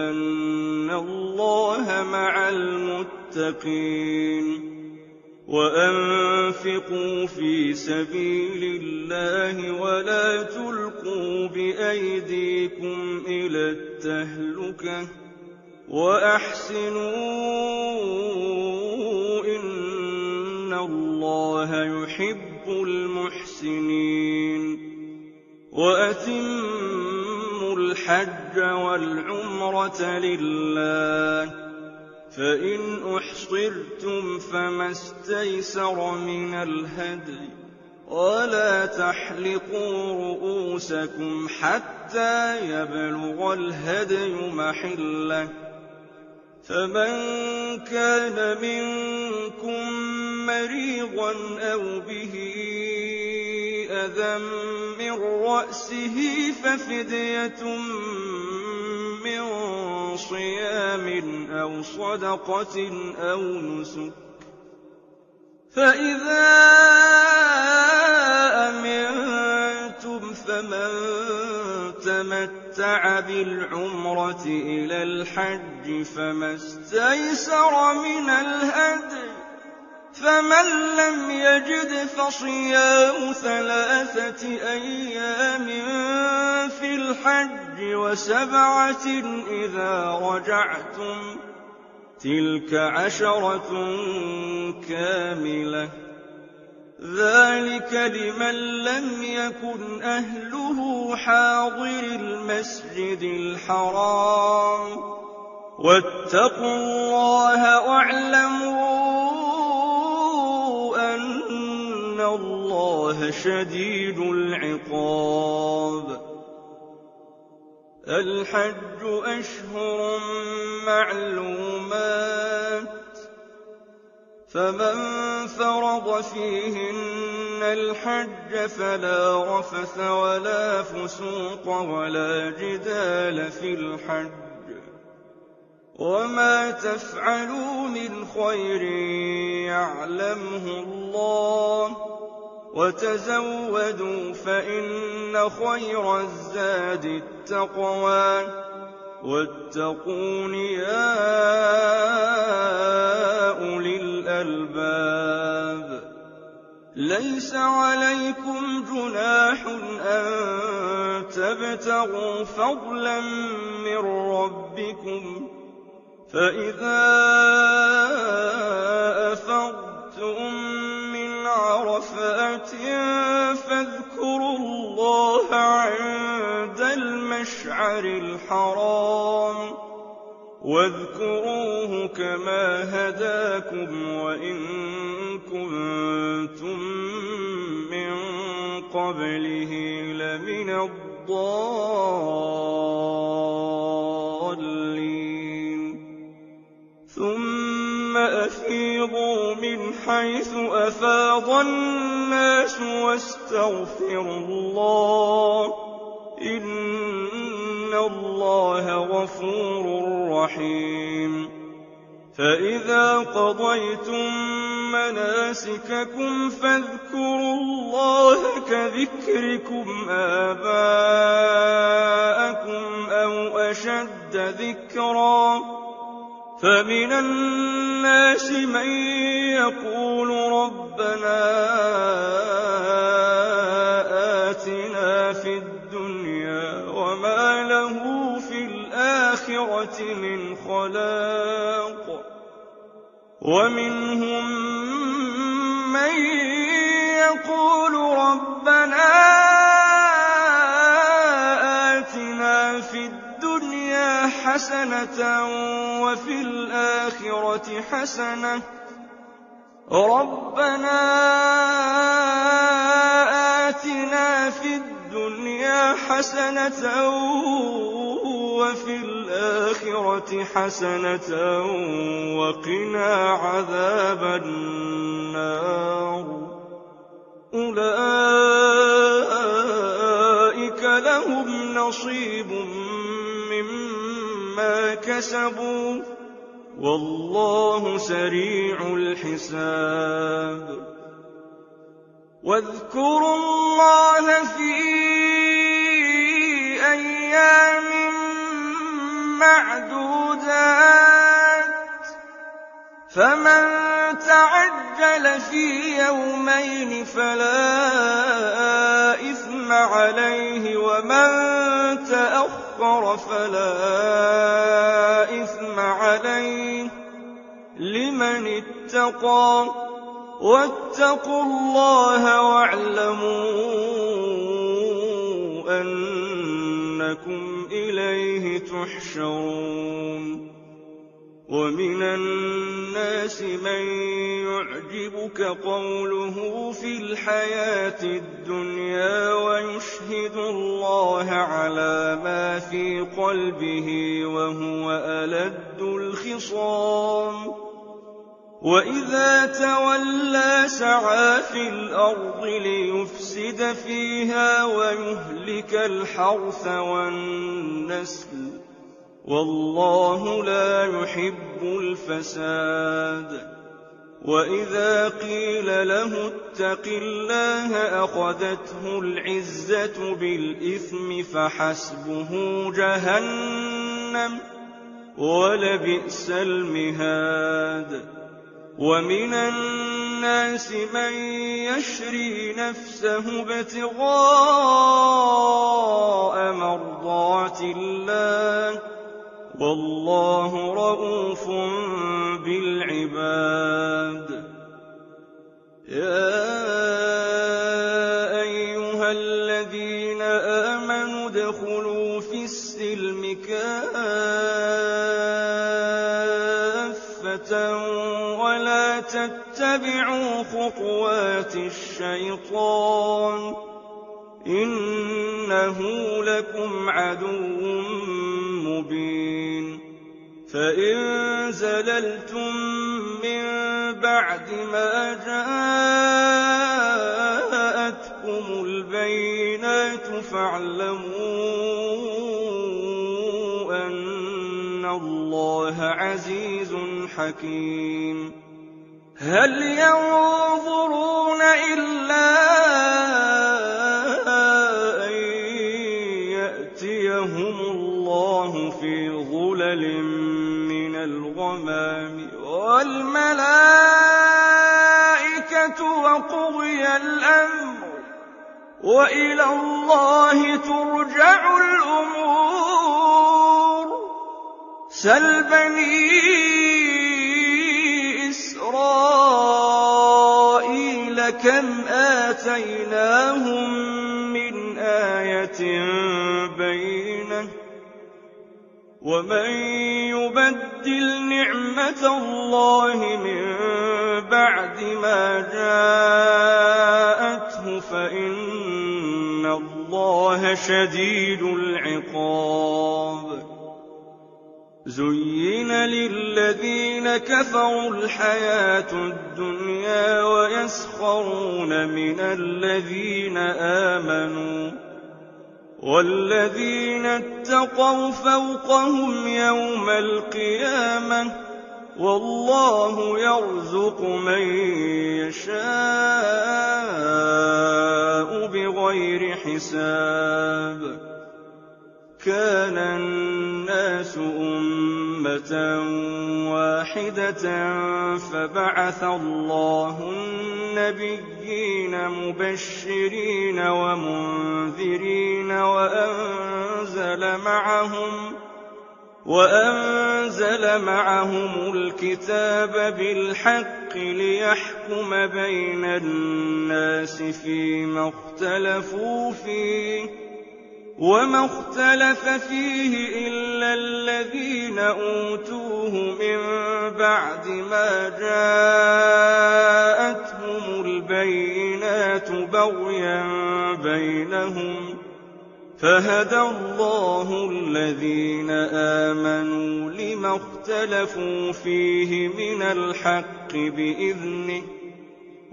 أَنَّ اللَّهَ مَعَ الْمُتَّقِينَ وَأَنفِقُوا فِي سَبِيلِ اللَّهِ وَلَا تُلْقُوا بِأَيْدِيكُمْ إِلَى التَّهْلُكَةِ ۛ وَأَحْسِنُوا إِنَّ اللَّهَ يُحِبُّ الْمُحْسِنِينَ وَأَتِمُّوا الْحَجَّ وَالْعُمْرَةَ لِلَّهِ ۚ فَإِنْ أُحْصِرْتُمْ فَمَا اسْتَيْسَرَ مِنَ الْهَدْيِ ۖ وَلَا تَحْلِقُوا رُءُوسَكُمْ حَتَّىٰ يَبْلُغَ الْهَدْيُ مَحِلَّهُ ۚ فَمَن كَانَ مِنكُم مَّرِيضًا أَوْ بِهِ أَذًى مِّن رَّأْسِهِ فَفِدْيَةٌ مِّن صِيَامٍ أَوْ صَدَقَةٍ أَوْ نُسُكٍ ۚ فَإِذَا أَمِنتُمْ فَمَن تَمَتَّعَ بِالْعُمْرَةِ إِلَى الْحَجِّ فَمَا اسْتَيْسَرَ مِنَ الْهَدْيِ ۚ فَمَن لَّمْ يَجِدْ فَصِيَامُ 3 أيام في الحج و7 إذا رجعتم ۚ تِلْكَ 10 كَامِلَةٌ ۚ ذَٰلِكَ لِمَن لَّمْ يَكُنْ أَهْلُهُ حَاضِرِي الْمَسْجِدِ الْحَرَامِ ۚ واتقوا الله واعلموا أن الله شديد العقاب. الحج أشهر معلومات، فمن فرض فيهن الحج فلا رفث ولا فسوق ولا جدال في الحج، وما تفعلوا من خير يعلمه الله، وتزودوا فإن خير الزاد التقوى، واتقون يا أولي الألباب. ليس عليكم جناح أن تبتغوا فضلا من ربكم، فإذا أفضتم من عرفات فاذكروا الله عند المشعر الحرام، واذكروه كما هداكم وإن كنتم من قبله لمن الضالين. ثم أفيضوا من حيث أفاض الناس واستغفروا الله، إن الله غفور رحيم. فإذا قضيتم مناسككم فاذكروا الله كذكركم آباءكم أو أشد ذكرا. فمن الناس من يقول ربنا آتنا في الدنيا وما له في الآخرة من خلاق، ومنهم من يقول ربنا آتنا في الدنيا حسنة وفي الآخرة حسنة، ربنا آتنا في الدنيا حسنة وفي الآخرة حسنة وقنا عذاب النار. أولئك لهم نصيب مما كسبوا والله سريع الحساب. واذكروا الله في أيام معدودات، فمن تعجل في يومين فلا إثم عليه، ومن تأخر فلا إثم عليه لمن اتقى. واتقوا الله واعلموا أنكم إليه تحشرون. ومن الناس من يعجبك قوله في الحياة الدنيا ويشهد الله على ما في قلبه وهو ألد الخصام. وإذا تولى سعى في الأرض ليفسد فيها ويهلك الحرث والنسل، والله لا يحب الفساد. وإذا قيل له اتق الله أخذته العزة بالإثم فحسبه جهنم ولبئس المهاد. ومن الناس من يشري نفسه ابتغاء مرضات الله والله رءوف بالعباد. يا أيها الذين آمنوا ادخلوا في السلم كافة سَبْتًا وَلَا تَتَّبِعُوا خُطُوَاتِ الشَّيْطَانِ ۚ إِنَّهُ لَكُمْ عَدُوٌّ مُّبِينٌ فَإِن زَلَلْتُم مِّن بَعْدِ مَا جَاءَتْكُمُ الْبَيِّنَاتُ فَاعْلَمُوا أَنَّ اللَّهَ عَزِيزٌ حَكِيمٌ هَلْ يَنظُرُونَ إِلَّا أَن يَأْتِيَهُمُ اللَّهُ فِي ظُلَلٍ مِّنَ الْغَمَامِ وَالْمَلَائِكَةُ وَقُضِيَ الْأَمْرُ ۚ وَإِلَى اللَّهِ تُرْجَعُ الْأُمُورُ سَلْ بَنِي إِسْرَائِيلَ كَمْ آتَيْنَاهُم مِّنْ آيَةٍ بَيِّنَةٍ ۗ وَمَن يُبَدِّلْ نِعْمَةَ اللَّهِ مِن بَعْدِ مَا جَاءَتْهُ فَإِنَّ اللَّهَ شَدِيدُ الْعِقَابِ زُيِّنَ لِلَّذِينَ كَفَرُوا الْحَيَاةُ الدُّنْيَا وَيَسْخَرُونَ مِنَ الَّذِينَ آمَنُوا ۘ وَالَّذِينَ اتَّقَوْا فَوْقَهُمْ يَوْمَ الْقِيَامَةِ ۗ وَاللَّهُ يَرْزُقُ مَن يَشَاءُ بِغَيْرِ حِسَابٍ كَانَ النَّاسُ أُمَّةً وَاحِدَةً فَبَعَثَ اللَّهُ النَّبِيِّينَ مُبَشِّرِينَ وَمُنذِرِينَ وَأَنزَلَ مَعَهُمُ الْكِتَابَ بِالْحَقِّ لِيَحْكُمَ بَيْنَ النَّاسِ فِيمَا اخْتَلَفُوا فِيهِ ۚ وَمَا اخْتَلَفَ فِيهِ إِلَّا الَّذِينَ أُوتُوهُ مِن بَعْدِ مَا جَاءَتْهُمُ الْبَيِّنَاتُ بَغْيًا بَيْنَهُمْ ۖ فَهَدَى اللَّهُ الَّذِينَ آمَنُوا لِمَا اخْتَلَفُوا فِيهِ مِنَ الْحَقِّ بِإِذْنِهِ ۗ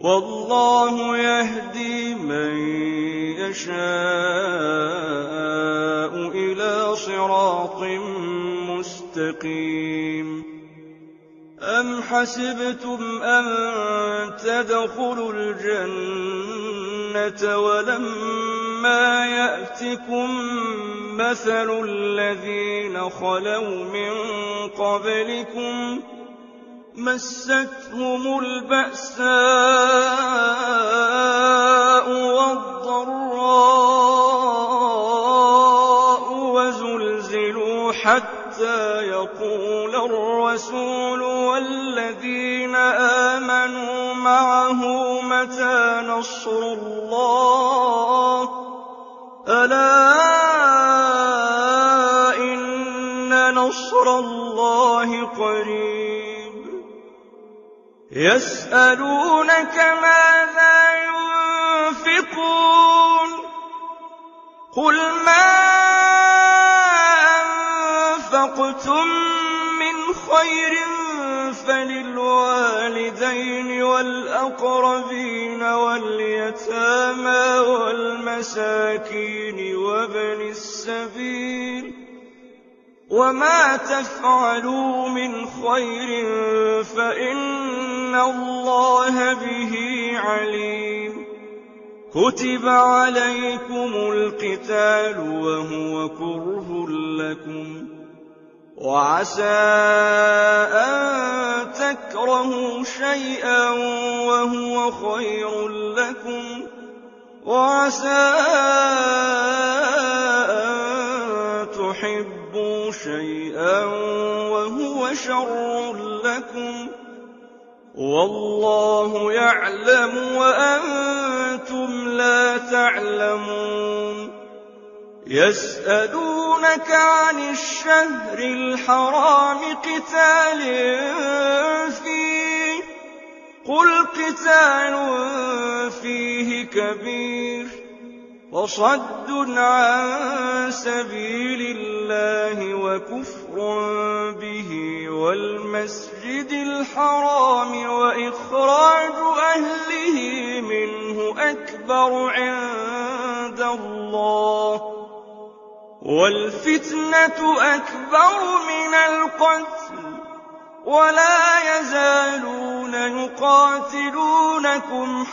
وَاللَّهُ يَهْدِي مَن يَشَاءُ إِلَىٰ صِرَاطٍ مُّسْتَقِيمٍ أَمْ حَسِبْتُمْ أَن تَدْخُلُوا الْجَنَّةَ وَلَمَّا يَأْتِكُم مَّثَلُ الَّذِينَ خَلَوْا مِن قَبْلِكُم ۖ مَّسَّتْهُمُ الْبَأْسَاءُ وَالضَّرَّاءُ وَزُلْزِلُوا حَتَّىٰ يَقُولَ الرَّسُولُ وَالَّذِينَ آمَنُوا مَعَهُ مَتَىٰ نَصْرُ اللَّهِ ۗ أَلَا إِنَّ نَصْرَ اللَّهِ قَرِيبٌ يَسْأَلُونَكَ مَاذَا يُنفِقُونَ ۖ قُلْ مَا أَنفَقْتُم مِّنْ خَيْرٍ فَلِلْوَالِدَيْنِ وَالْأَقْرَبِينَ وَالْيَتَامَىٰ وَالْمَسَاكِينِ وَابْنِ السَّبِيلِ ۗ وَمَا تَفْعَلُوا مِنْ خَيْرٍ فَإِنَّ اللَّهَ بِهِ عَلِيمٌ كُتِبَ عَلَيْكُمُ الْقِتَالُ وَهُوَ كُرْهٌ لَّكُمْ ۖ وَعَسَىٰ أَن تَكْرَهُوا شَيْئًا وَهُوَ خَيْرٌ لَّكُمْ ۖ وَعَسَىٰ أَن تُحِبُّوا شَيْئًا وَهُوَ شَرٌّ لَّكُمْ ۗ وَاللَّهُ يَعْلَمُ وَأَنتُمْ لَا تَعْلَمُونَ يسألونك عن الشهر الحرام قتال فيه قل قتال فيه كبير وصد عن سبيل الله وكفر به والمسجد الحرام وإخراج أهله منه أكبر عند الله والفتنة أكبر من القتل ولا يزالون يقاتلونكم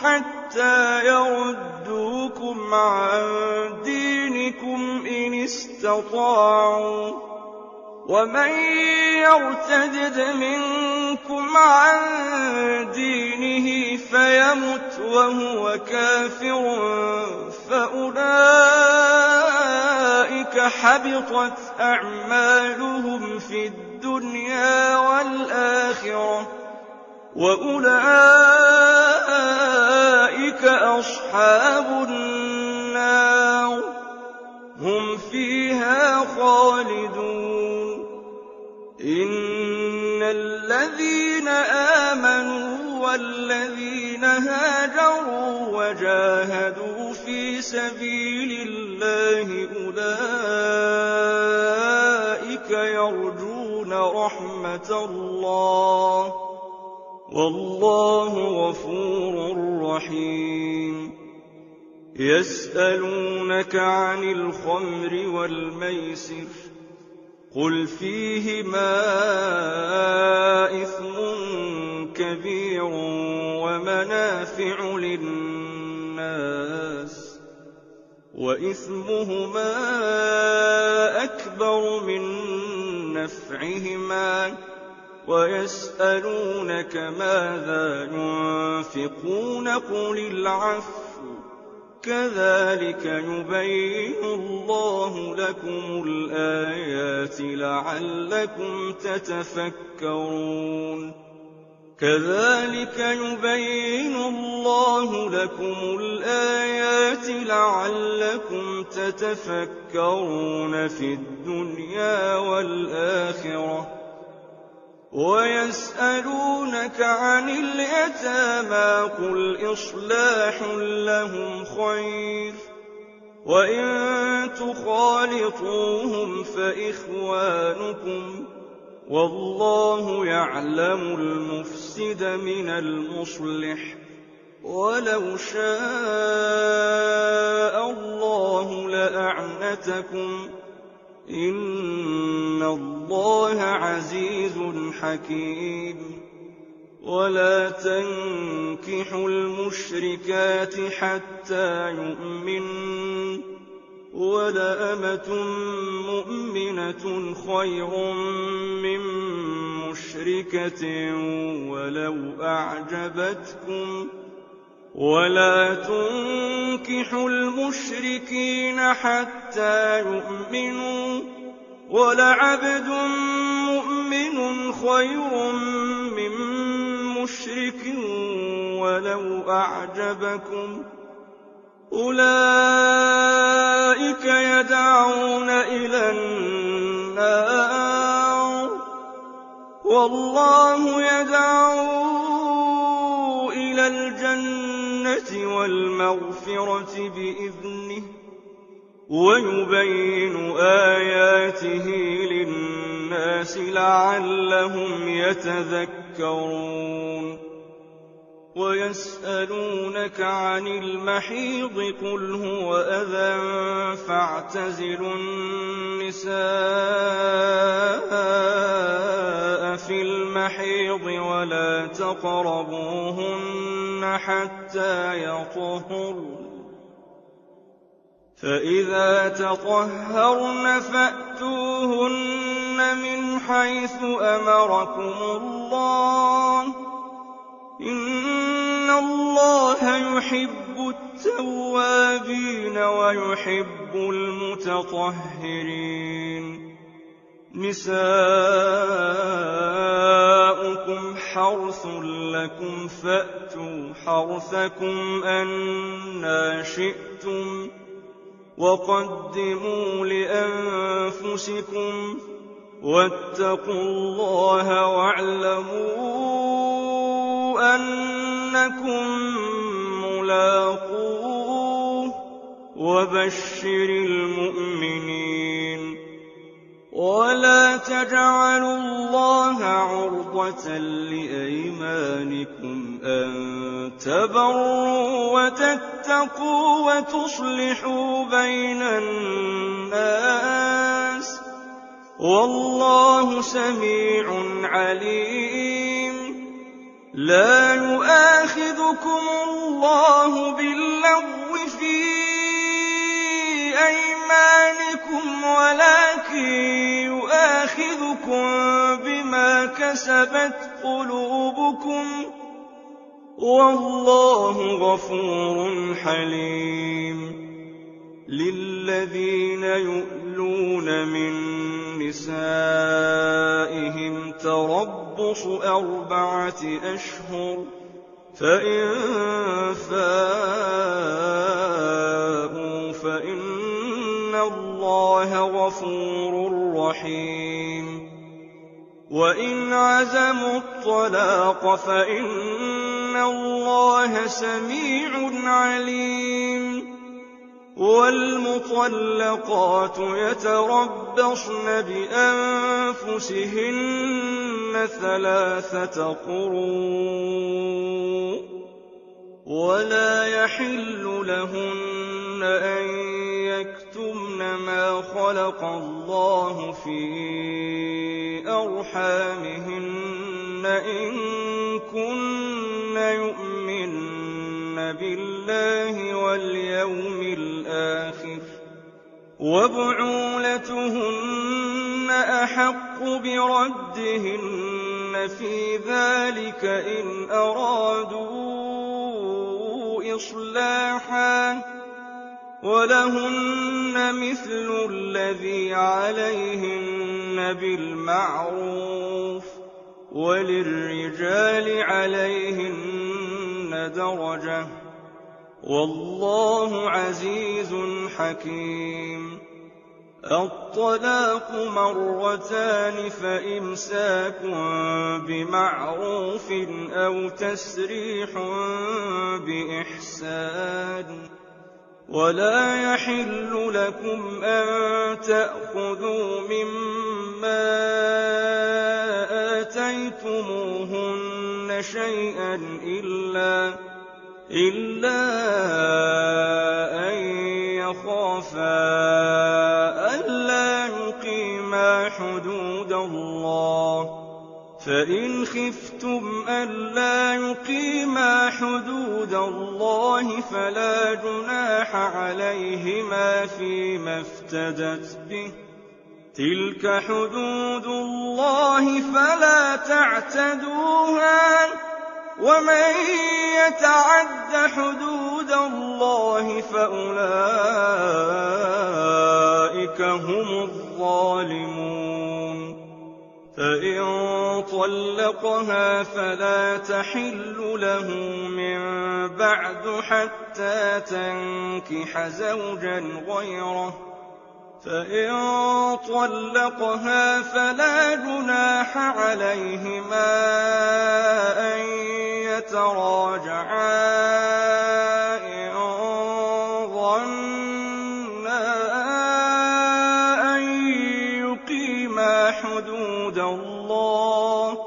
حتى يردوكم عن دينكم إن استطاعوا ومن يرتد منكم عن دينه فيمت وهو كافر فأولئك حبطت أعمالهم في الدنيا والآخرة وأولئك أصحاب النار هم فيها خالدون إن الذين آمنوا والذين هاجروا وجاهدوا في سبيل الله أولئك يرجون رحمة الله والله غفور رحيم يسألونك عن الخمر والميسر قل فيهما إثم كبير ومنافع للناس وإثمهما أكبر من نفعهما ويسألونك ماذا ينفقون قل العفو كذلك يبين الله لكم الآيات لعلكم تتفكرون كذلك يبين الله لكم الآيات لعلكم تتفكرون في الدنيا والآخرة ويسألونك عن اليتامى قل إصلاح لهم خير وإن تخالطوهم فإخوانكم والله يعلم المفسد من المصلح ولو شاء الله لأعنتكم إن الله عزيز حكيم ولا تنكحوا المشركات حتى يؤمنوا ولأمة مؤمنة خير من مشركة ولو أعجبتكم ولا تنكحوا المشركين حتى يؤمنوا ولعبد مؤمن خير من مشرك ولو أعجبكم أولئك يدعون إلى النار والله يدعو إلى الجنة والمغفرة بإذنه ويبين آياته للناس لعلهم يتذكرون ويسألونك عن المحيض قل هو أذى فاعتزلوا النساء في المحيض ولا تقربوهن حتى يطهرن فإذا تطهرن فأتوهن من حيث أمركم الله إن الله يحب التوابين ويحب المتطهرين نساؤكم حرث لكم فأتوا حرثكم أنى شئتم وقدموا لأنفسكم واتقوا الله واعلموا أنكم ملاقوه وبشر المؤمنين. ولا تجعلوا الله عرضة لأيمانكم أن تبروا وتتقوا وتصلحوا بين الناس والله سميع عليم. لا يؤاخذكم الله باللغو في أيمانكم ولكن يؤاخذكم بما كسبت قلوبكم والله غفور حليم. للذين يؤلون من نسائهم تربص 4 أشهر فإن فاءوا فإن الله غفور رحيم. وإن عزموا الطلاق فإن الله سميع عليم. والمطلقات يتربصن بأنفسهن 3 قروء ولا يحل لهن أن يكتمن ما خلق الله في أرحامهن إن كن يؤمن بالله واليوم الآخر وبعولتهن أحق بردهن في ذلك إن أرادوا إصلاحا ولهن مثل الذي عليهن بالمعروف وللرجال عليهن درجة والله عزيز حكيم. الطلاق 2 فإمساك بمعروف أو تسريح بإحسان. ولا يحل لكم أن تأخذوا مما آتيتموهن شيئا إلا أن يخافا ألا يقيما حدود الله فإن خفتم ألا يقيما حدود الله فلا جناح عليهما فيما افتدت به تلك حدود الله فلا تعتدوها ومن يتعد حدود الله فأولئك هم الظالمون. فإن طلقها فلا تحل له من بعد حتى تنكح زوجا غيره فإن طلقها فلا جناح عليهما أن يتراجعا إن ظنا أن يقيما حدود الله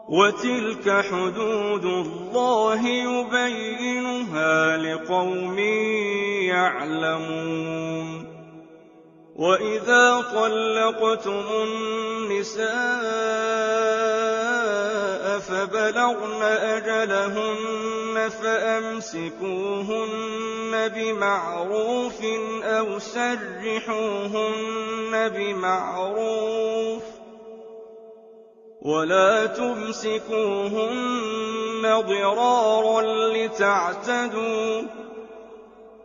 وتلك حدود الله يبينها لقوم يعلمون. وإذا طلقتم النساء فبلغن أجلهن فأمسكوهن بمعروف أو سرحوهن بمعروف ولا تمسكوهن ضرارا لتعتدوا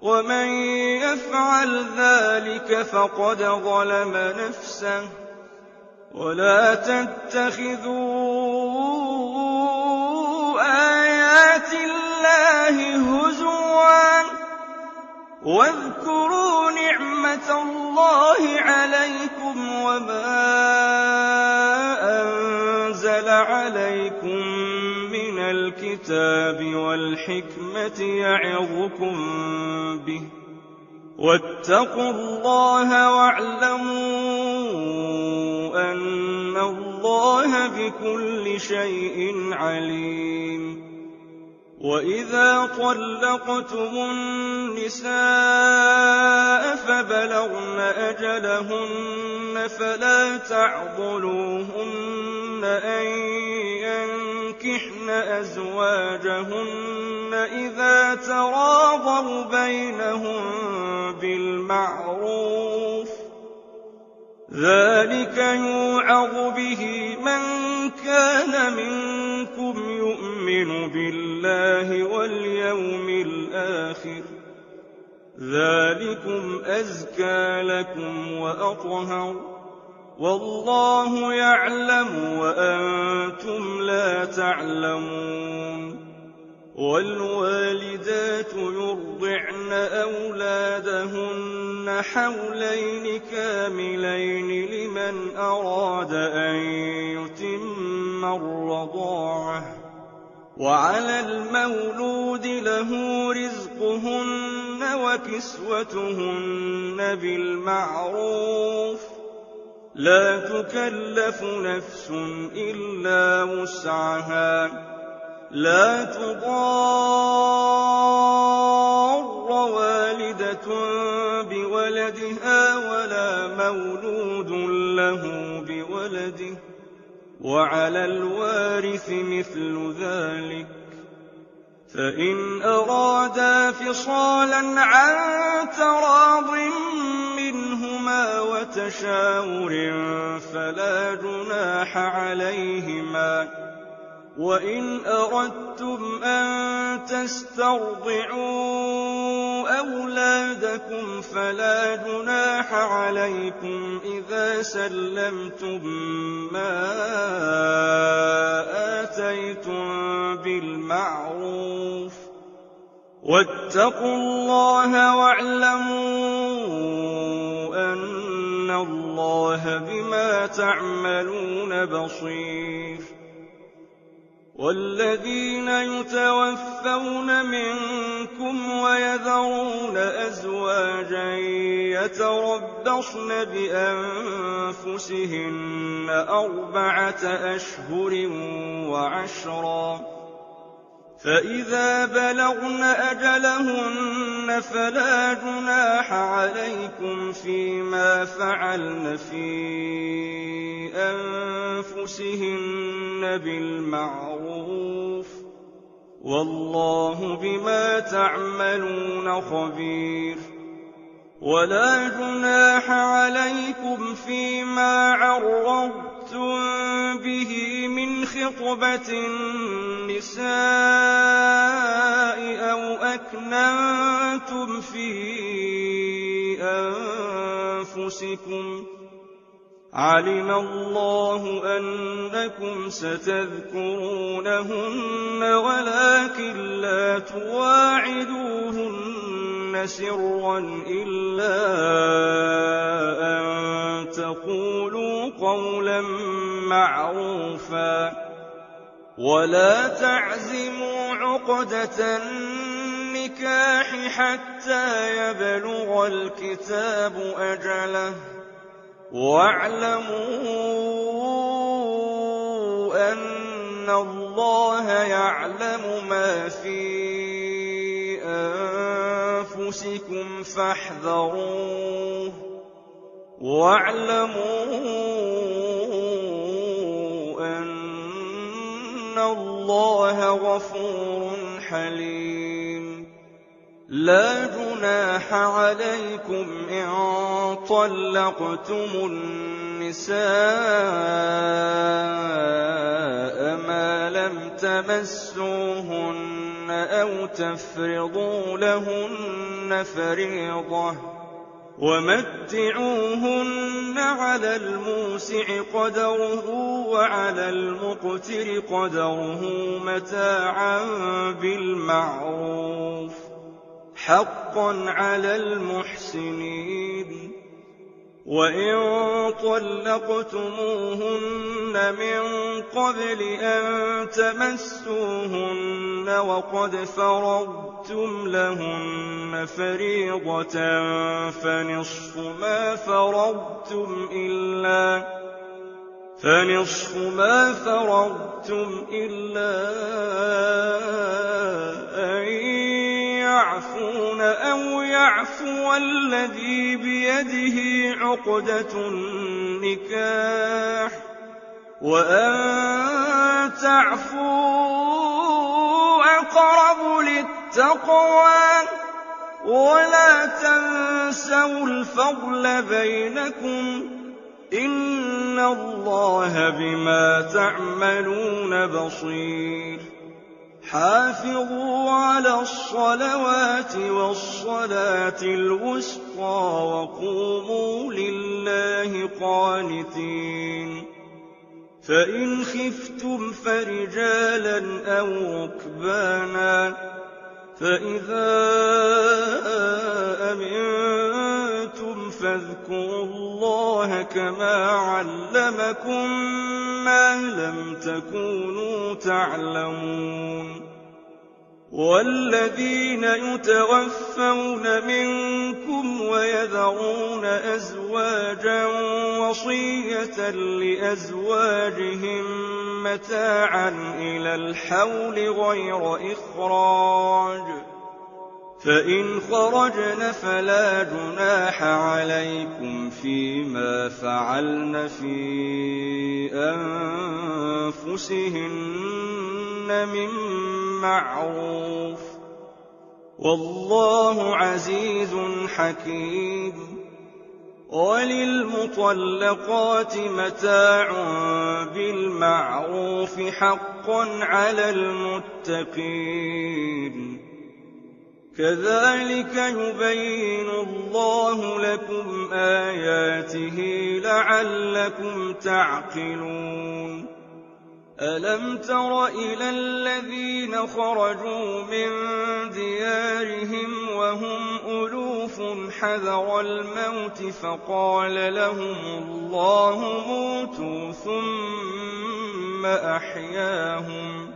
ومن يفعل ذلك فقد ظلم نفسه. ولا تتخذوا آيات الله هزوا واذكروا نِعْمَةَ اللَّهِ عَلَيْكُمْ وَمَا أَنزَلَ عَلَيْكُم مِّنَ الْكِتَابِ وَالْحِكْمَةِ يَعِظُكُم بِهِ ۚ وَاتَّقُوا اللَّهَ وَاعْلَمُوا أَنَّ اللَّهَ بِكُلِّ شَيْءٍ عَلِيمٌ. وَإِذَا طَلَّقْتُمُ النِّسَاءَ فَبَلَغْنَ أَجَلَهُنَّ فَلَا تَعْضُلُوهُنَّ أَن يَنكِحْنَ أَزْوَاجَهُنَّ إِذَا تَرَاضَوْا بَيْنَهُم بِالْمَعْرُوفِ ۗ ذَٰلِكَ يُوعَظُ بِهِ مَن كَانَ مِنكُمْ يُؤْمِنُ بِاللَّهِ وَالْيَوْمِ الْآخِرِ ۗ ذَٰلِكُمْ أَزْكَىٰ لَكُمْ وَأَطْهَرُ ۗ وَاللَّهُ يَعْلَمُ وَأَنتُمْ لَا تَعْلَمُونَ. وَالْوَالِدَاتُ يُرْضِعْنَ أَوْلَادَهُنَّ حَوْلَيْنِ كَامِلَيْنِ لِمَنْ أَرَادَ أَن يُتِمَّ الرَّضَاعَةَ ۚ وَعَلَى الْمَوْلُودِ لَهُ رِزْقُهُنَّ وَكِسْوَتُهُنَّ بِالْمَعْرُوفِ ۚ لَا تُكَلَّفُ نَفْسٌ إِلَّا وُسْعَهَا ۚ لَا تُضَارَّ وَالِدَةٌ بِوَلَدِهَا وَلَا مَوْلُودٌ لَّهُ بِوَلَدِهِ ۚ وَعَلَى الْوَارِثِ مِثْلُ ذَٰلِكَ ۗ فَإِنْ أَرَادَا فِصَالًا عَن تَرَاضٍ مِّنْهُمَا وَتَشَاوُرٍ فَلَا جُنَاحَ عَلَيْهِمَا ۗ وَإِنْ أَرَدتُّمْ أَن تَسْتَرْضِعُوا أَوْلَادَكُمْ فَلَا جُنَاحَ عَلَيْكُمْ إِذَا سَلَّمْتُم مَّا آتَيْتُم بِالْمَعْرُوفِ ۗ وَاتَّقُوا اللَّهَ وَاعْلَمُوا أَنَّ اللَّهَ بِمَا تَعْمَلُونَ بَصِيرٌ. وَالَّذِينَ يُتَوَفَّوْنَ مِنكُمْ وَيَذَرُونَ أَزْوَاجًا يَتَرَبَّصْنَ بِأَنفُسِهِنَّ 4 أشهر وعشرا ۖ فَإِذَا بَلَغْنَ أَجَلَهُنَّ فَلَا جُنَاحَ عَلَيْكُمْ فِيمَا فَعَلْنَ فِي أَنفُسِهِنَّ بِالْمَعْرُوفِ ۗ وَاللَّهُ بِمَا تَعْمَلُونَ خَبِيرٌ. وَلَا جُنَاحَ عَلَيْكُمْ فِيمَا عَرَّضْتُم بِهِ مِنْ خِطْبَةِ النِّسَاءِ أَوْ أَكْنَنتُمْ فِي أَنفُسِكُمْ ۚ عَلِمَ اللَّهُ أَنَّكُمْ سَتَذْكُرُونَهُنَّ وَلَٰكِن لَّا تُوَاعِدُوهُنَّ سِرًّا إِلَّا أَن تَقُولُوا قَوْلًا مَّعْرُوفًا ۚ وَلَا تَعْزِمُوا عُقْدَةَ النِّكَاحِ حَتَّىٰ يَبْلُغَ الْكِتَابُ أَجَلَهُ ۚ وَاعْلَمُوا أَنَّ اللَّهَ يَعْلَمُ مَا فِي أَنفُسِكُمْ فَاحْذَرُوهُ ۚ وَاعْلَمُوا أَنَّ اللَّهَ غَفُورٌ حَلِيمٌ. لَا جُنَاحَ عَلَيْكُمْ إِن طَلَّقْتُمُ النِّسَاءَ مَا لَمْ تَمَسُّوهُنَّ أَوْ تَفْرِضُوا لَهُنَّ فَرِيضَةً ۚ وَمَتِّعُوهُنَّ عَلَى الْمُوسِعِ قَدَرُهُ وَعَلَى الْمُقْتِرِ قَدَرُهُ مَتَاعًا بِالْمَعْرُوفِ ۚ حقا على المحسنين. وإن طلقتموهن من قبل أن تمسوهن وقد فرضتم لهن فريضة فنصف ما فرضتم إلا أن يعفون أو يعفو الذي بيده عقدة النكاح وأن تعفوا أقرب للتقوى ولا تنسوا الفضل بينكم إن الله بما تعملون بصير. حافظوا على الصلوات والصلاة الوسطى وقوموا لله قانتين. فإن خفتم فرجالا أو ركبانا فإذا أمنتم فاذكروا الله كما علمكم ما لم تكونوا تعلمون. والذين يتوفون منكم ويذرون أزواجا وصية لأزواجهم متاعا إلى الحول غير إخراج فإن خرجن فلا جناح عليكم فيما فعلن في أنفسهن من معروف والله عزيز حكيم. وللمطلقات متاع بالمعروف حقا على المتقين. كذلك يبين الله لكم آياته لعلكم تعقلون. ألم تر إلى الذين خرجوا من ديارهم وهم ألوف حذر الموت فقال لهم الله موتوا ثم أحياهم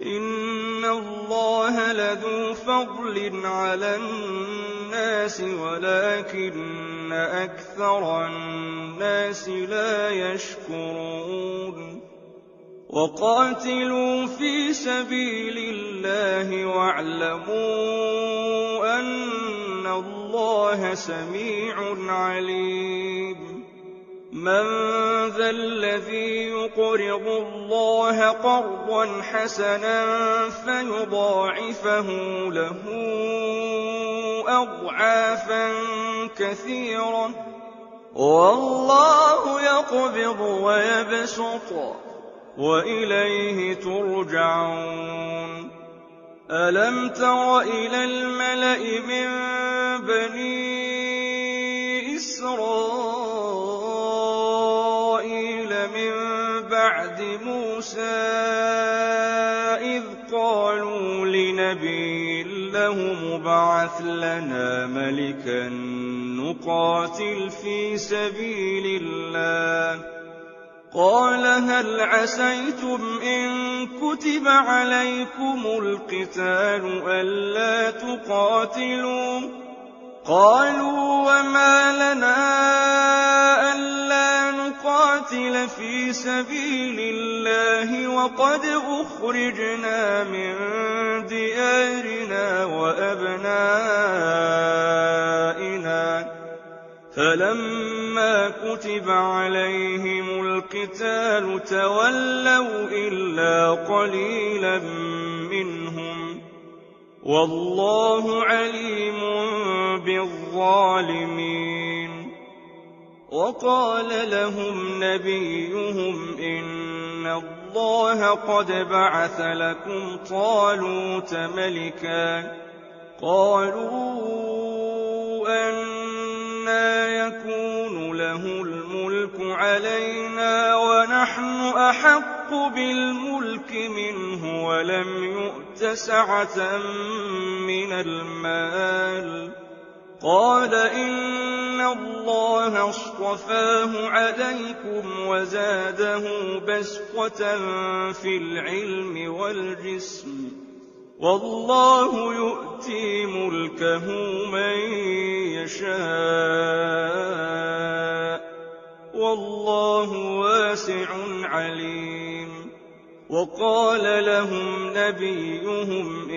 إن الله لذو فضل على الناس ولكن أكثر الناس لا يشكرون. وقاتلوا في سبيل الله واعلموا أن الله سميع عليم. من ذا الذي يقرض الله قرضا حسنا فيضاعفه له أضعافا كثيرة والله يقبض ويبسط وإليه ترجعون. ألم تر إلى الملأ من بني إسرائيل من بعد موسى إذ قالوا لنبي له مبعث لنا ملكا نقاتل في سبيل الله قال هل عسيتم إن كتب عليكم القتال ألا تقاتلوا قالوا وما لنا ألا نقاتل في سبيل الله وقد أخرجنا من ديارنا وأبنائنا فلما كتب عليهم القتال تولوا إلا قليلا منهم والله عليم بالظالمين. وقال لهم نبيهم إن الله قد بعث لكم طالوت ملكا قالوا أنى يكون له الملك علينا ونحن أحق أحق بالملك منه ولم يؤت سعة من المال. قال إن الله اصطفاه عليكم وزاده بسطة في العلم والجسم، والله يؤتي ملكه من يشاء، والله واسع عليم. وقال لهم نبيهم